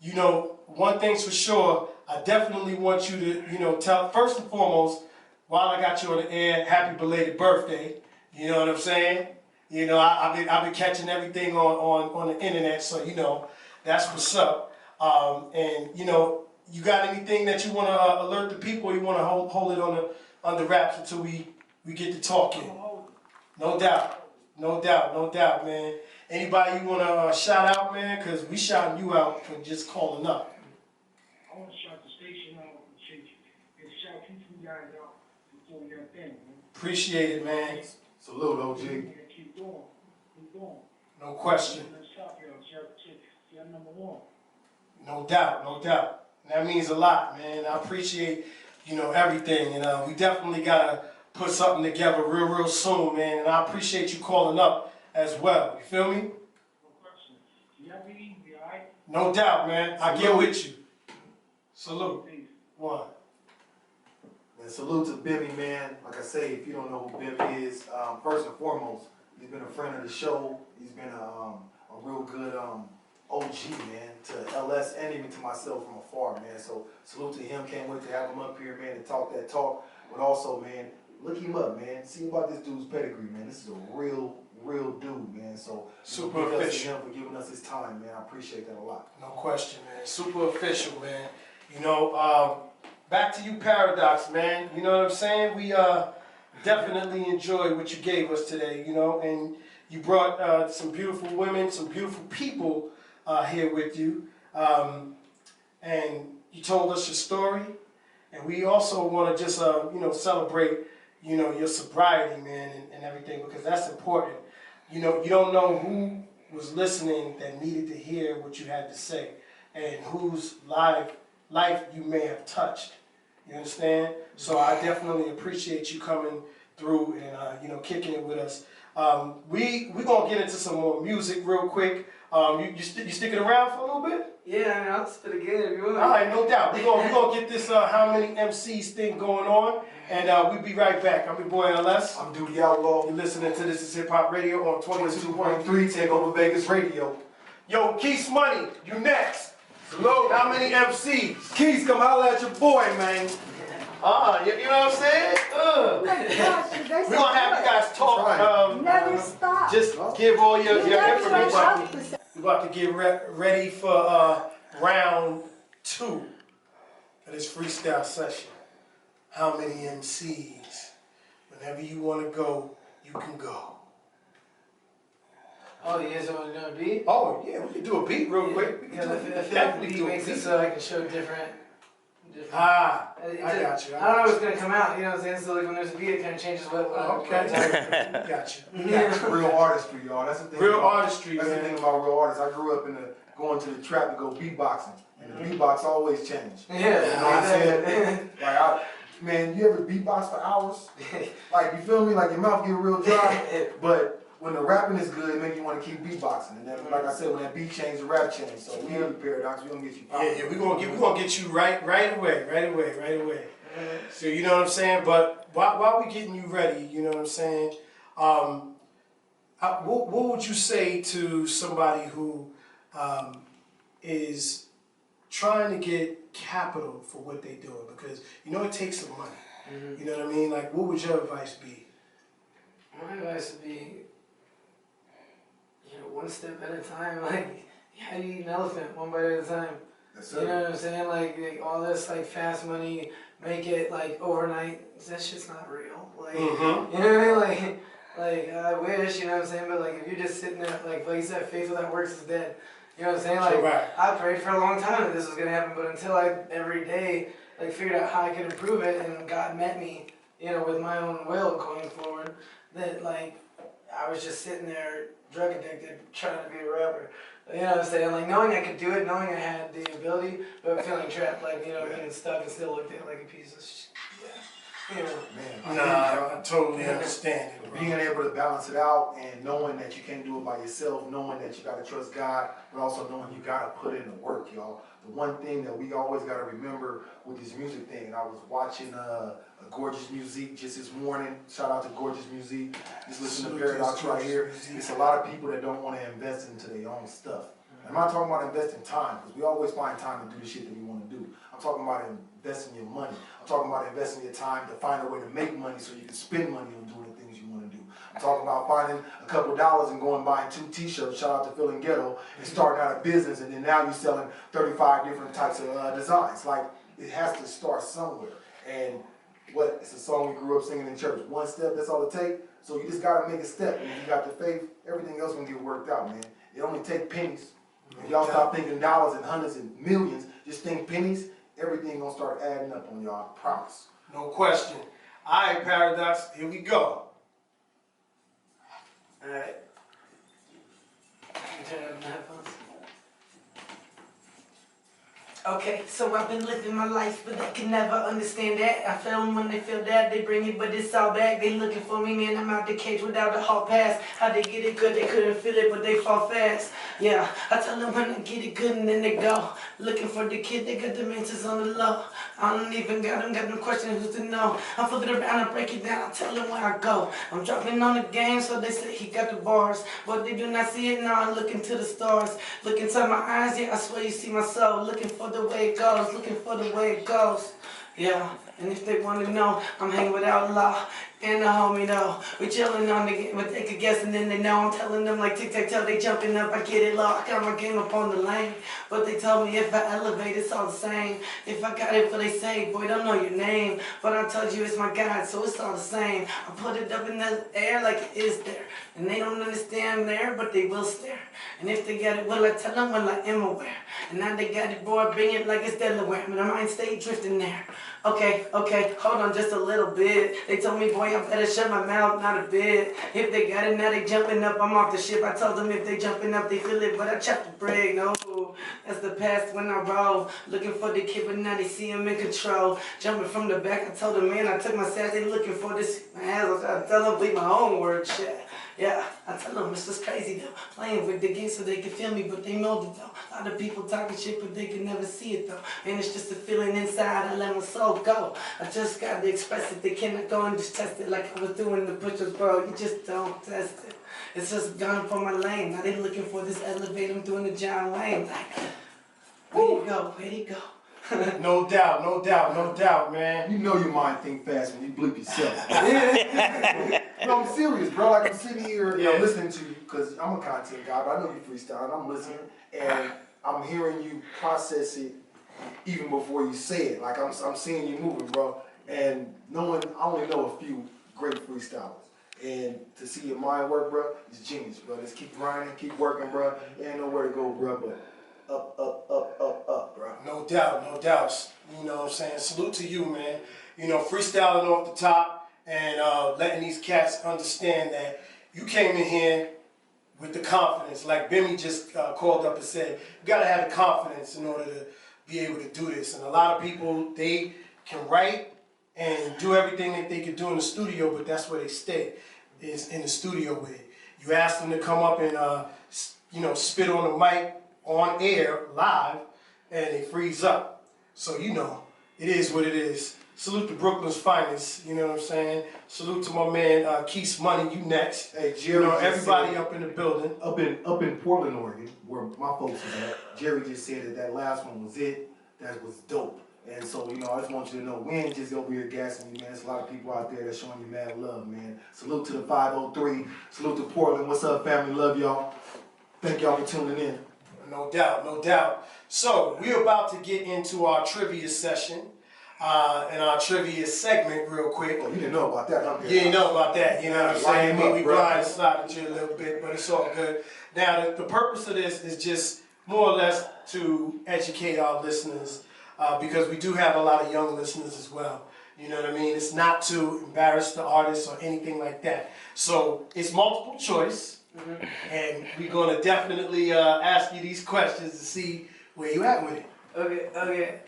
you know, one thing's for sure, I definitely want you to, you know, tell, first and foremost, while I got you on the air, happy belated birthday, you know what I'm saying? You know, I've been catching everything on the internet, so, you know, that's what's up. And, you know, you got anything that you want to alert the people, or you want to hold it on the wraps until we get to talking? No doubt, no doubt, no doubt, man. Anybody you want to shout out, man? Because we shouting you out for just calling up. I want to shout the station out and shout you guys out and doing your thing, man. Appreciate it, man. Salute, OG. Keep going. Keep going. No question. Let's stop, yo. You're number one. No doubt, no doubt. That means a lot, man. I appreciate, you know, everything. And we definitely got to put something together real soon, man. And I appreciate you calling up as well. You feel me? No question. You have it easy, all right? No doubt, man. I get with you. Salute. One. And salute to Bimmy, man. Like I say, if you don't know who Bimmy is, first and foremost, he's been a friend of the show. He's been a real good OG, man, to LS and even to myself from afar, man. So salute to him. Can't wait to have him up here, man, to talk that talk. But also, man, look him up, man. See about this dude's pedigree, man. This is a real dude, man. So Super big ups to official. him for giving us his time, man. I appreciate that a lot. No question, man. Super official, man. You know, back to you, Paradox, man. You know what I'm saying? We definitely enjoyed what you gave us today, you know, and you brought some beautiful women, some beautiful people here with you. And you told us your story. And we also want to just, celebrate, your sobriety, man, and everything, because that's important. You don't know who was listening that needed to hear what you had to say and whose life you may have touched. You understand? So I definitely appreciate you coming through and, kicking it with us. We're going to get into some more music real quick. You sticking around for a little bit? Yeah, I mean, I'll spit again if you want. All right, no doubt. We're gonna get this How Many MCs thing going on, and we'll be right back. I'm your boy LS. I'm Duty Outlaw. You're listening to This Is Hip Hop Radio on 22.3 TakeOver Vegas Radio. Yo, Keith Money, you next. Hello. How Many MCs? Keys, come holler at your boy, man. You know what I'm saying? Oh my gosh, you guys We're gonna have you guys talk. never stop. Just give all your You never run information. out to say. We're about to get ready for round 2 of this freestyle session. How many MCs? Whenever you want to go, you can go. Oh, you guys want to do a beat? Oh, yeah, we can do a beat real quick. We Yeah, can I feel like definitely the do beat a makes it beat. so I can show different. Ah, I It got just- you. I don't know what's gonna come out. You know what I'm saying? So like when there's a beat, it kind of changes what. Okay. Got you. Real artistry, y'all. That's the thing. Real artistry, That's the man. thing about real artists. I grew up going to the trap to go beatboxing, and the beatbox always changed. Yeah. You know what I'm saying? Man, you ever beatbox for hours? Like, you feel me? Like your mouth get real dry, but when the rapping is good, it makes you want to keep beatboxing. And then, like I said, when that beat change, the rap change. So we have the paradox. We gonna get you. Yeah, we're gonna get you right away. So you know what I'm saying. But while we getting you ready, you know what I'm saying. What would you say to somebody who is trying to get capital for what they're doing? Because it takes some money. You know what I mean? Like, what would your advice be? My advice would be, one step at a time. Like, how do you eat an elephant? One bite at a time. Yes, You know what I'm saying? Like all this like fast money, make it like overnight. That shit's not real. Like, you know what I mean? Like I wish, you know what I'm saying? But like if you're just sitting there, like you said, faith without works is dead. You know what I'm saying? Like Right. I prayed for a long time that this was gonna happen, but until I every day like figured out how I could improve it, and God met me, with my own will going forward. That like I was just sitting there, drug addicted, trying to be a rapper. You know what I'm saying? Like knowing I could do it, knowing I had the ability, but feeling trapped, like being stuck and still looked at like a piece of shit. Man, Nah, I totally understand it, bro. being able to balance it out and knowing that you can't do it by yourself, knowing that you gotta trust God, but also knowing you gotta put in the work, y'all. The one thing that we always gotta remember with this music thing, and I was watching a Gorgeous Music just this morning. Shout out to Gorgeous Music. Just listen to Paradox right here. It's a lot of people that don't want to invest into their own stuff. I'm not talking about investing time, because we always find time to do the shit that we want to do. I'm talking about investing your money. I'm talking about investing your time to find a way to make money so you can spend money on doing the things you want to do. I'm talking about finding a couple dollars and going buying 2 t-shirts, shout out to Phil and Ghetto, and starting out a business, and then now you're selling 35 different types of designs. Like, it has to start somewhere. And it's a song we grew up singing in church. One step, that's all it takes. So you just gotta make a step. And if you got the faith, everything else gonna get worked out, man. It only take pennies. If y'all stop thinking dollars and hundreds and millions, just think pennies, everything gonna start adding up on y'all, I promise. No question. All right, Paradox, here we go. Alright. Turn up my headphones. Okay, so I've been living my life, but they can never understand that. I feel them when they feel that, they bring it, but it's all back. They looking for me, man, I'm out the cage without a hall pass. How they get it good, they couldn't feel it, but they fall fast. Yeah, I tell them when I get it good and then they go. Looking for the kid, they got the answers on the low. I don't even got no question who's to know. I flip it around and break it down, I tell them where I go. I'm dropping on the game, so they say he got the bars. But they do not see it now, I look into the stars. Look inside my eyes, yeah, I swear you see my soul. Looking for the way it goes, looking for the way it goes. Yeah, and if they wanna know, I'm hanging with Outlaw and the homie though. We chillin' on the but they could guess and then they know I'm telling them like tic-tac-toe, they jumping up, I get it low. I got my game up on the lane. But they told me if I elevate, it's all the same. If I got it, but they say, boy, don't know your name. But I told you it's my God, so it's all the same. I put it up in the air like it is there. And they don't understand there, but they will stare. And if they got it, well, I tell them, well, I am aware. And now they got it, boy, bring it like it's Delaware. But I might stay drifting there. Okay, hold on just a little bit. They told me, boy, I better shut my mouth, not a bit. If they got it, now they jumping up, I'm off the ship. I told them if they jumping up, they feel it, but I chopped the break, no. That's the past when I roll. Looking for the kid, but now they see him in control. Jumping from the back, I told them, man, I took my sass, they looking for this. My hands, I tell them, bleed my own words, shit. Yeah, I tell them it's just crazy though. Playing with the game so they can feel me, but they know it though. A lot of people talking shit, but they can never see it though. And it's just a feeling inside, I let my soul go. I just got to express it, they cannot go and just test it like I was doing the push-ups, bro. You just don't test it. It's just gone up on my lane. Now they looking for this elevator, I'm doing the John Wayne. Like, where'd he go, where'd he go? No doubt, no doubt, no doubt, man. You know your mind think fast when you bleep yourself. No, I'm serious, bro. Like, I'm sitting here, Yeah. listening to you, because I'm a content guy, but I know you freestyle, and I'm listening, and I'm hearing you process it even before you say it. Like, I'm seeing you moving, bro. And I only know a few great freestylers. And to see your mind work, bro, is genius, bro. Just keep grinding, keep working, bro. There ain't nowhere to go, bro, but up, bro. No doubt, no doubt. You know what I'm saying? Salute to you, man. You know, freestyling off the top and letting these cats understand that you came in here with the confidence. Like Bimmy just called up and said, you gotta have the confidence in order to be able to do this. And a lot of people, they can write and do everything that they can do in the studio, but that's where they stay, is in the studio with it. You ask them to come up and, spit on the mic on air, live, and they freeze up. So, you know, it is what it is. Salute to Brooklyn's finest, you know what I'm saying? Salute to my man, Keith's Money, you next. Hey, Jerry, Everybody up in the building. Up in Portland, Oregon, where my folks is at, Jerry just said that last one was it. That was dope. And so, I just want you to know, we ain't just over here gassing you, man. There's a lot of people out there that's showing you mad love, man. Salute to the 503. Salute to Portland. What's up, family? Love y'all. Thank y'all for tuning in. No doubt, no doubt. So, we're about to get into our trivia session and our trivia segment real quick. Oh, you didn't know about that, huh? You didn't know about that, you know what I'm saying? Line We up, bro. blindsided you a little bit, but it's all good. Now, the purpose of this is just more or less to educate our listeners because we do have a lot of young listeners as well. You know what I mean? It's not to embarrass the artists or anything like that. So, it's multiple choice. And we're going to definitely ask you these questions to see where you at with it. Okay.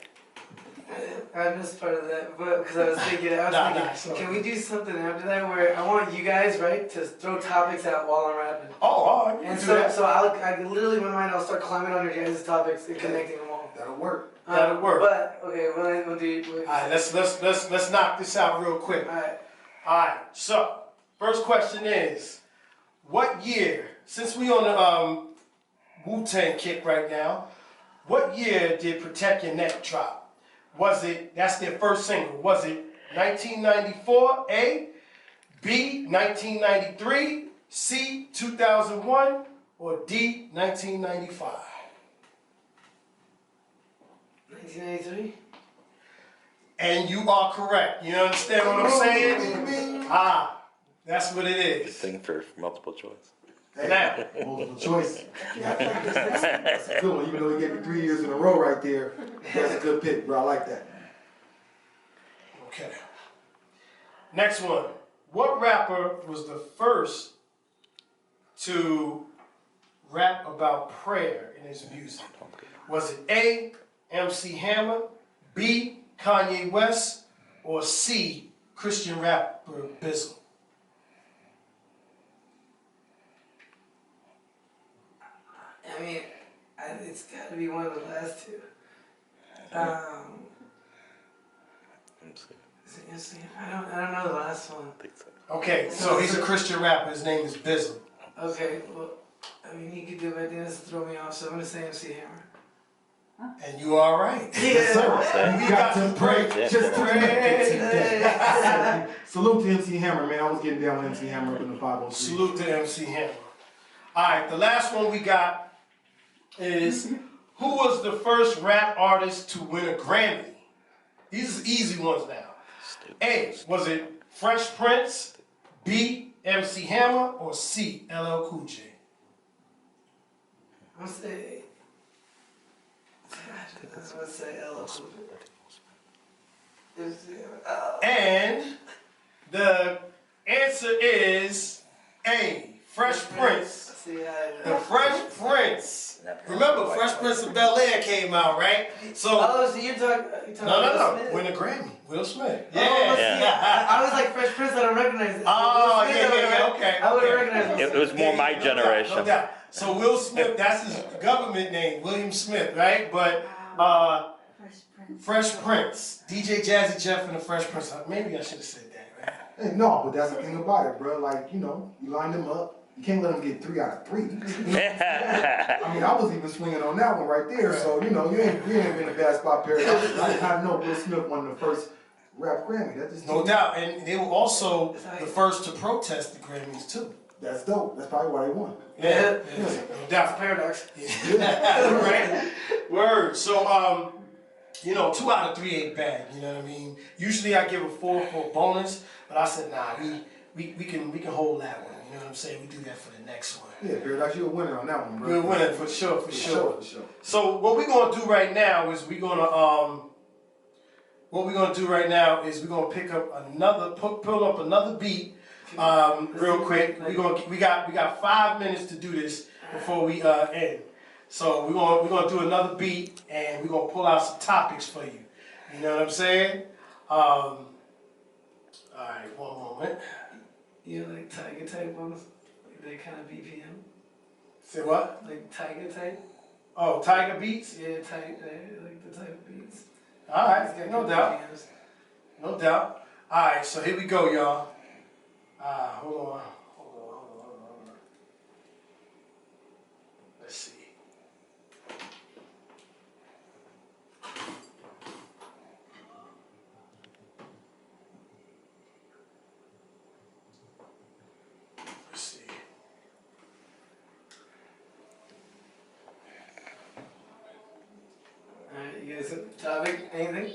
I missed part of that, but because I was thinking, can we do something after that where I want you guys, right, to throw topics out while I'm rapping? Oh, all right. And so I literally in my mind I'll start climbing on your guys' topics and connecting them all. That'll work. That'll work. But okay, we'll do. All right, let's knock this out real quick. All right. All right. So, first question is, what year? Since we on the Wu-Tang kick right now, what year did Protect Your Neck drop? Was it, that's their first single, was it 1994, A, B, 1993, C, 2001, or D, 1995? 1993? And you are correct. You understand what I'm saying? That's what it Good is. thing for multiple choice. Hey, Now. multiple choice. That's a good one. Even though he gave me 3 years in a row right there, that's a good pick, bro. I like that. Okay. Next one. What rapper was the first to rap about prayer in his music? Was it A, MC Hammer, B, Kanye West, or C, Christian rapper Bizzle? I mean, it's got to be one of the last two. Is it I don't know the last one. I think so. Okay, so he's a Christian rapper. His name is Bizzle. Okay, well, I mean, you could do it, but then it's throw me off, so I'm gonna say MC Hammer. And you all right. Yes, sir. We got to break. Yeah. Just to make it today. Break. Salute to MC Hammer, man. I was getting down with MC Hammer up in the 503. Salute to MC Hammer. All right, the last one we got is, who was the first rap artist to win a Grammy? These are easy ones now. A, was it Fresh Prince? B, MC Hammer? Or C, LL Cool J? I'm gonna say LL Cool J. And the answer is A, Fresh Prince. The Fresh Prince. Remember, Fresh Prince of Bel-Air came out, right? So, Oh, so you're talking no, about Will Smith? win a Grammy. Will Smith. Oh, I was like Fresh Prince, I don't recognize it. Oh, Will Smith, yeah, okay. I would have recognized It was more my No generation. doubt. So Will Smith, that's his government name, William Smith, right? But Fresh Prince, DJ Jazzy Jeff and the Fresh Prince. Maybe I should have said that, right? Hey, no, but that's the thing about it, bro. Like, you know, you line them up. You can't let them get 3 out of 3. I mean, I was even swinging on that one right there. So, you know, you ain't been in a bad spot, Perry. I know Will Smith won the first rap Grammy. That just No doubt. And they were also the first to protest the Grammys, too. That's dope. That's probably why they won. Yeah. No doubt. Paradox. Right? Word. So, you know, 2 out of 3 ain't bad. You know what I mean? Usually I give a 4 for a bonus, but I said, nah, we can hold that one. You know what I'm saying? We do that for the next one. Yeah, Paradox, you're a winner on that one, bro. We're winning for sure. For sure. So what we're gonna do right now is we're gonna pick up another pull up another beat real quick. We got 5 minutes to do this before we end. So we're gonna do another beat and we're gonna pull out some topics for you. You know what I'm saying? All right, one moment. You know, like Tiger type ones? Like that kind of BPM? Say what? Like Tiger type? Oh, Tiger Beats? Yeah, type, like the type of beats. All It's right, got no good doubt. BPMs. No doubt. All right, so here we go, y'all. Hold on. Let's see. Let's see. Alright, you guys have a topic? Anything?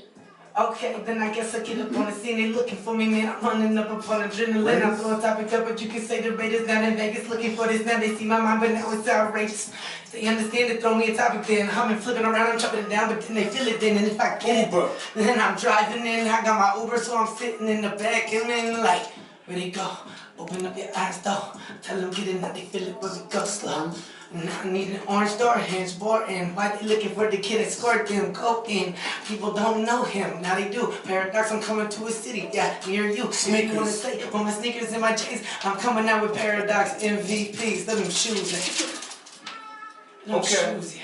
Okay, then I guess I get up on the scene. They looking for me, man. I'm running up upon adrenaline. I'm throwing topics up, but you can say the Raiders not in Vegas looking for this. Now they see my mind, but now it's outrageous. They understand it, throw me a topic then. I'm flipping around, I'm chopping it down, but then they feel it then. And if I get it, then I'm driving in. I got my Uber, so I'm sitting in the back. And then like, where they go? Open up your eyes though. Tell them get in, now they feel it, but we go slow. Now I need an orange door, hands bored, and why they looking for the kid that scored them cocaine? People don't know him, now they do. Paradox, I'm coming to a city, yeah, near you. Make you wanna say, for my sneakers and my jeans, I'm coming out with Paradox MVPs. Let them shoes, yeah. Shoes, yeah.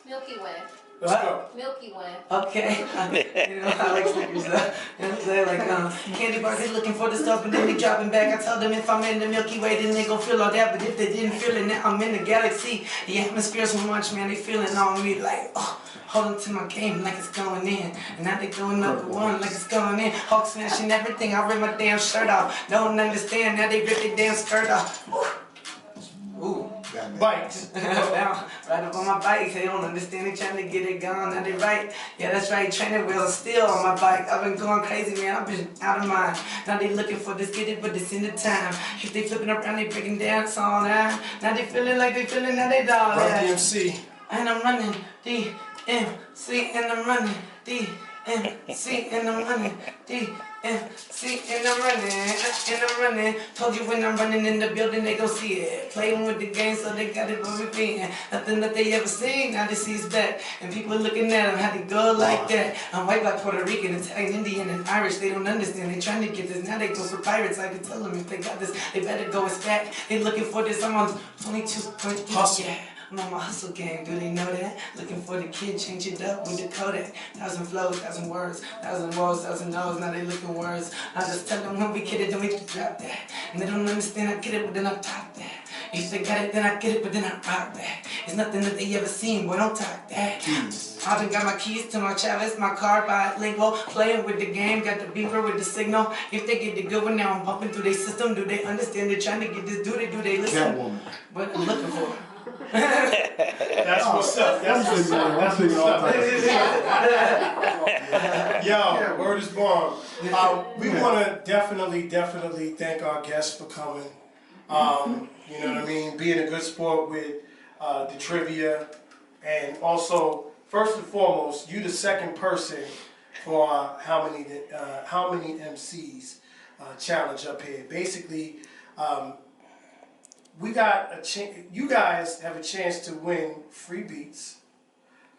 Milky Way. Let's go. Milky Way. Okay, you know, I like Snickers though. You know what I'm saying? Like, candy bars, they looking for the stuff, but then they dropping back. I told them if I'm in the Milky Way, then they gon' feel all that. But if they didn't feel it, now I'm in the galaxy. The atmosphere so much, man, they feeling on me like, oh, holding to my game like it's going in. And now they going up the one like it's going in. Hawk smashing everything, I rip my damn shirt off. Don't understand, now they rip their damn skirt off. Ooh. Bikes. Now, right up on my bike, they don't understand, they trying to get it gone, now they right. Yeah, that's right, training wheels are still on my bike. I've been going crazy, man, I've been out of mind. Now they looking for this, get it, but it's in the time. If they flipping around, they breaking down, it's all that. Now they feeling like they feeling, now they dog. Run DMC. And I'm running, DMC, and I'm running, DMC, and I'm running, DMC, and I'm running. Told you when I'm running in the building, they gon' see it. Playing with the game, so they got it for repeating. Nothing that they ever seen, now they see it's back. And people looking at them, how they go like that. I'm white, black, Puerto Rican, Italian, Indian, and Irish. They don't understand, they trying to get this. Now they go for pirates, I can tell them if they got this, they better go and stack. They looking for this, I'm on 22. Hustle. Yeah. I'm on my hustle game, do they know that? Looking for the kid, change it up with the Kodak. 1,000 flows, 1,000 words, 1,000 woes, 1,000 no's, now they looking words. I just tell them when we get it, then we drop that. And they don't understand, I get it, but then I pop that. If they got it, then I get it, but then I rock that. It's nothing that they ever seen, boy, don't talk that. I done got my keys to my Chavez, my car bilingual, playing with the game, got the beeper with the signal. If they get the good one, now I'm pumping through their system. Do they understand they're trying to get this? Do they listen? Catwoman. What I'm looking for. That's what's up. That's what's up. That's what's up. Yo, word is born. We want to definitely thank our guests for coming. You know what I mean? Being a good sport with the trivia, and also first and foremost, you the second person for how many MCs challenge up here. Basically, we got you guys have a chance to win free beats.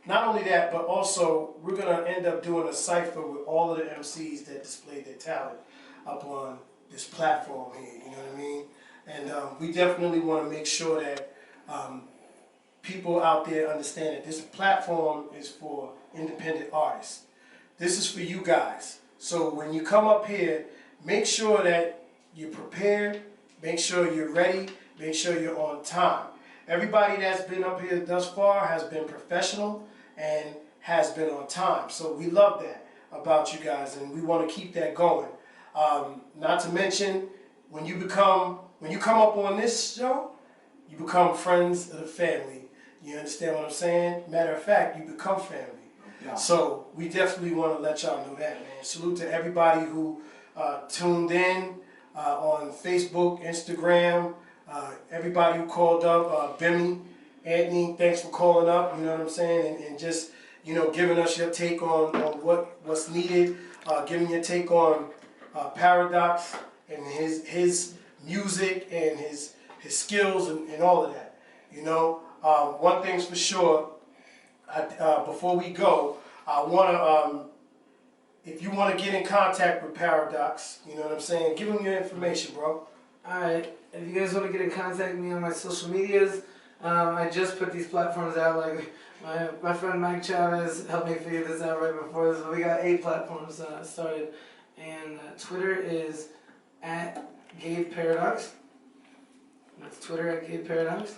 Not only that, but also we're gonna end up doing a cipher with all of the MCs that displayed their talent up on this platform here. You know what I mean? And we definitely want to make sure that people out there understand that this platform is for independent artists. This is for you guys. So when you come up here, make sure that you're prepared, make sure you're ready, make sure you're on time. Everybody that's been up here thus far has been professional and has been on time. So we love that about you guys, and we want to keep that going. Not to mention, when you come up on this show, you become friends of the family. You understand what I'm saying? Matter of fact, you become family. Yeah. So we definitely want to let y'all know that, man. Salute to everybody who tuned in on Facebook, Instagram, everybody who called up, Bimmy, Anthony, thanks for calling up, you know what I'm saying, and just, you know, giving us your take on what's needed, giving your take on Paradox and his music and his skills and all of that. You know, one thing's for sure, before we go, I want to, if you want to get in contact with Paradox, you know what I'm saying, give them your information, bro. Alright, if you guys want to get in contact with me on my social medias, I just put these platforms out. Like my friend Mike Chavez helped me figure this out right before this, but we got 8 platforms started. And Twitter is @GabeParadox. That's Twitter @GabeParadox.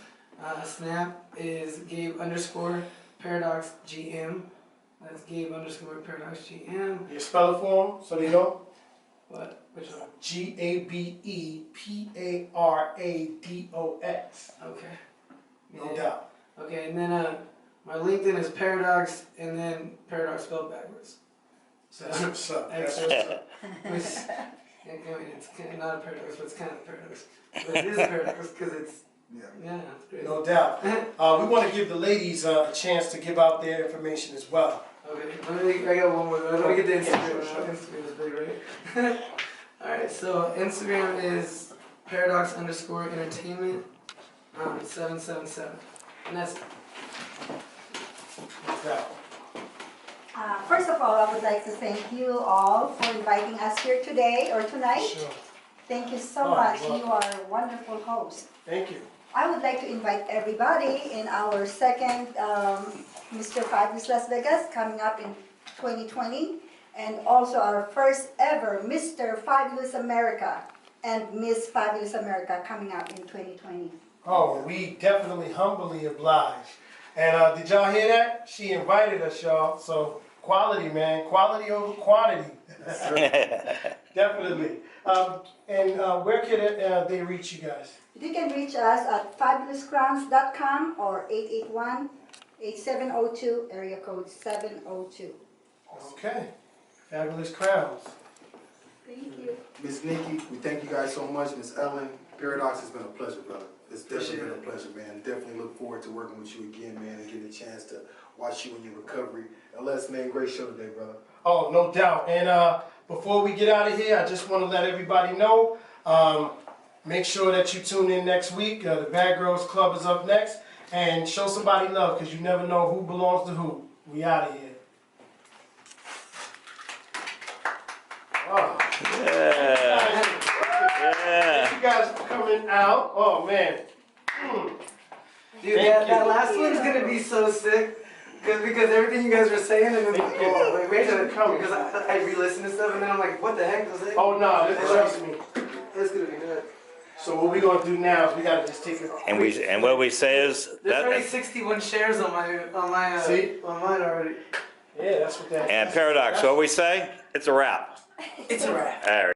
Snap is Gabe_ParadoxGM. That's Gabe_ParadoxGM. You spell it for them so they know? What? Which one? GABEPARADOX. Okay. No doubt. Okay, and then my LinkedIn is Paradox, and then Paradox spelled backwards. So That's what's up. That's what's up. I mean, it's kind of not a paradox, but it's kind of a paradox. But it is a paradox because it's, yeah, it's great. No doubt. We want to give the ladies a chance to give out their information as well. Okay, I got one more. Let me get the Instagram now. Instagram is big, right? Alright, so Instagram is Paradox_entertainment 777. And that's No doubt. First of all, I would like to thank you all for inviting us here today or tonight. Sure. Thank you so Oh, much. welcome. You are a wonderful host. Thank you. I would like to invite everybody in our second Mr. Fabulous Las Vegas coming up in 2020, and also our first ever Mr. Fabulous America and Miss Fabulous America coming up in 2020. Oh, we definitely humbly oblige. And did y'all hear that? She invited us, y'all. So quality, man. Quality over quantity. Definitely. And where can they reach you guys? You can reach us at fabulouscrowns.com or 881-8702, area code 702. Okay. Fabulous Crowns. Thank you. Miss Nikki, we thank you guys so much. Miss Ellen, Paradox, has been a pleasure, brother. It's definitely been a pleasure, man. Definitely look forward to working with you again, man, and getting a chance to watch you in your recovery. LS, man, great show today, brother. Oh, no doubt. And before we get out of here, I just want to let everybody know, make sure that you tune in next week. The Bad Girls Club is up next. And show somebody love, because you never know who belongs to who. We out of here. Oh. Yeah. Thank you guys for coming out. Oh, man. Dude, that last one's gonna be so sick. Because everything you guys were saying, and then wait a minute, because I re-listened to stuff, and then I'm like, what the heck was that? Oh, no, trust me. It's gonna be good. So what we gonna do now is we gotta just take a And quick- what we say is There's already that, 61 shares on my See? on mine already. Yeah, that's what that. and Paradox, what we say, it's a wrap. It's a wrap. All right.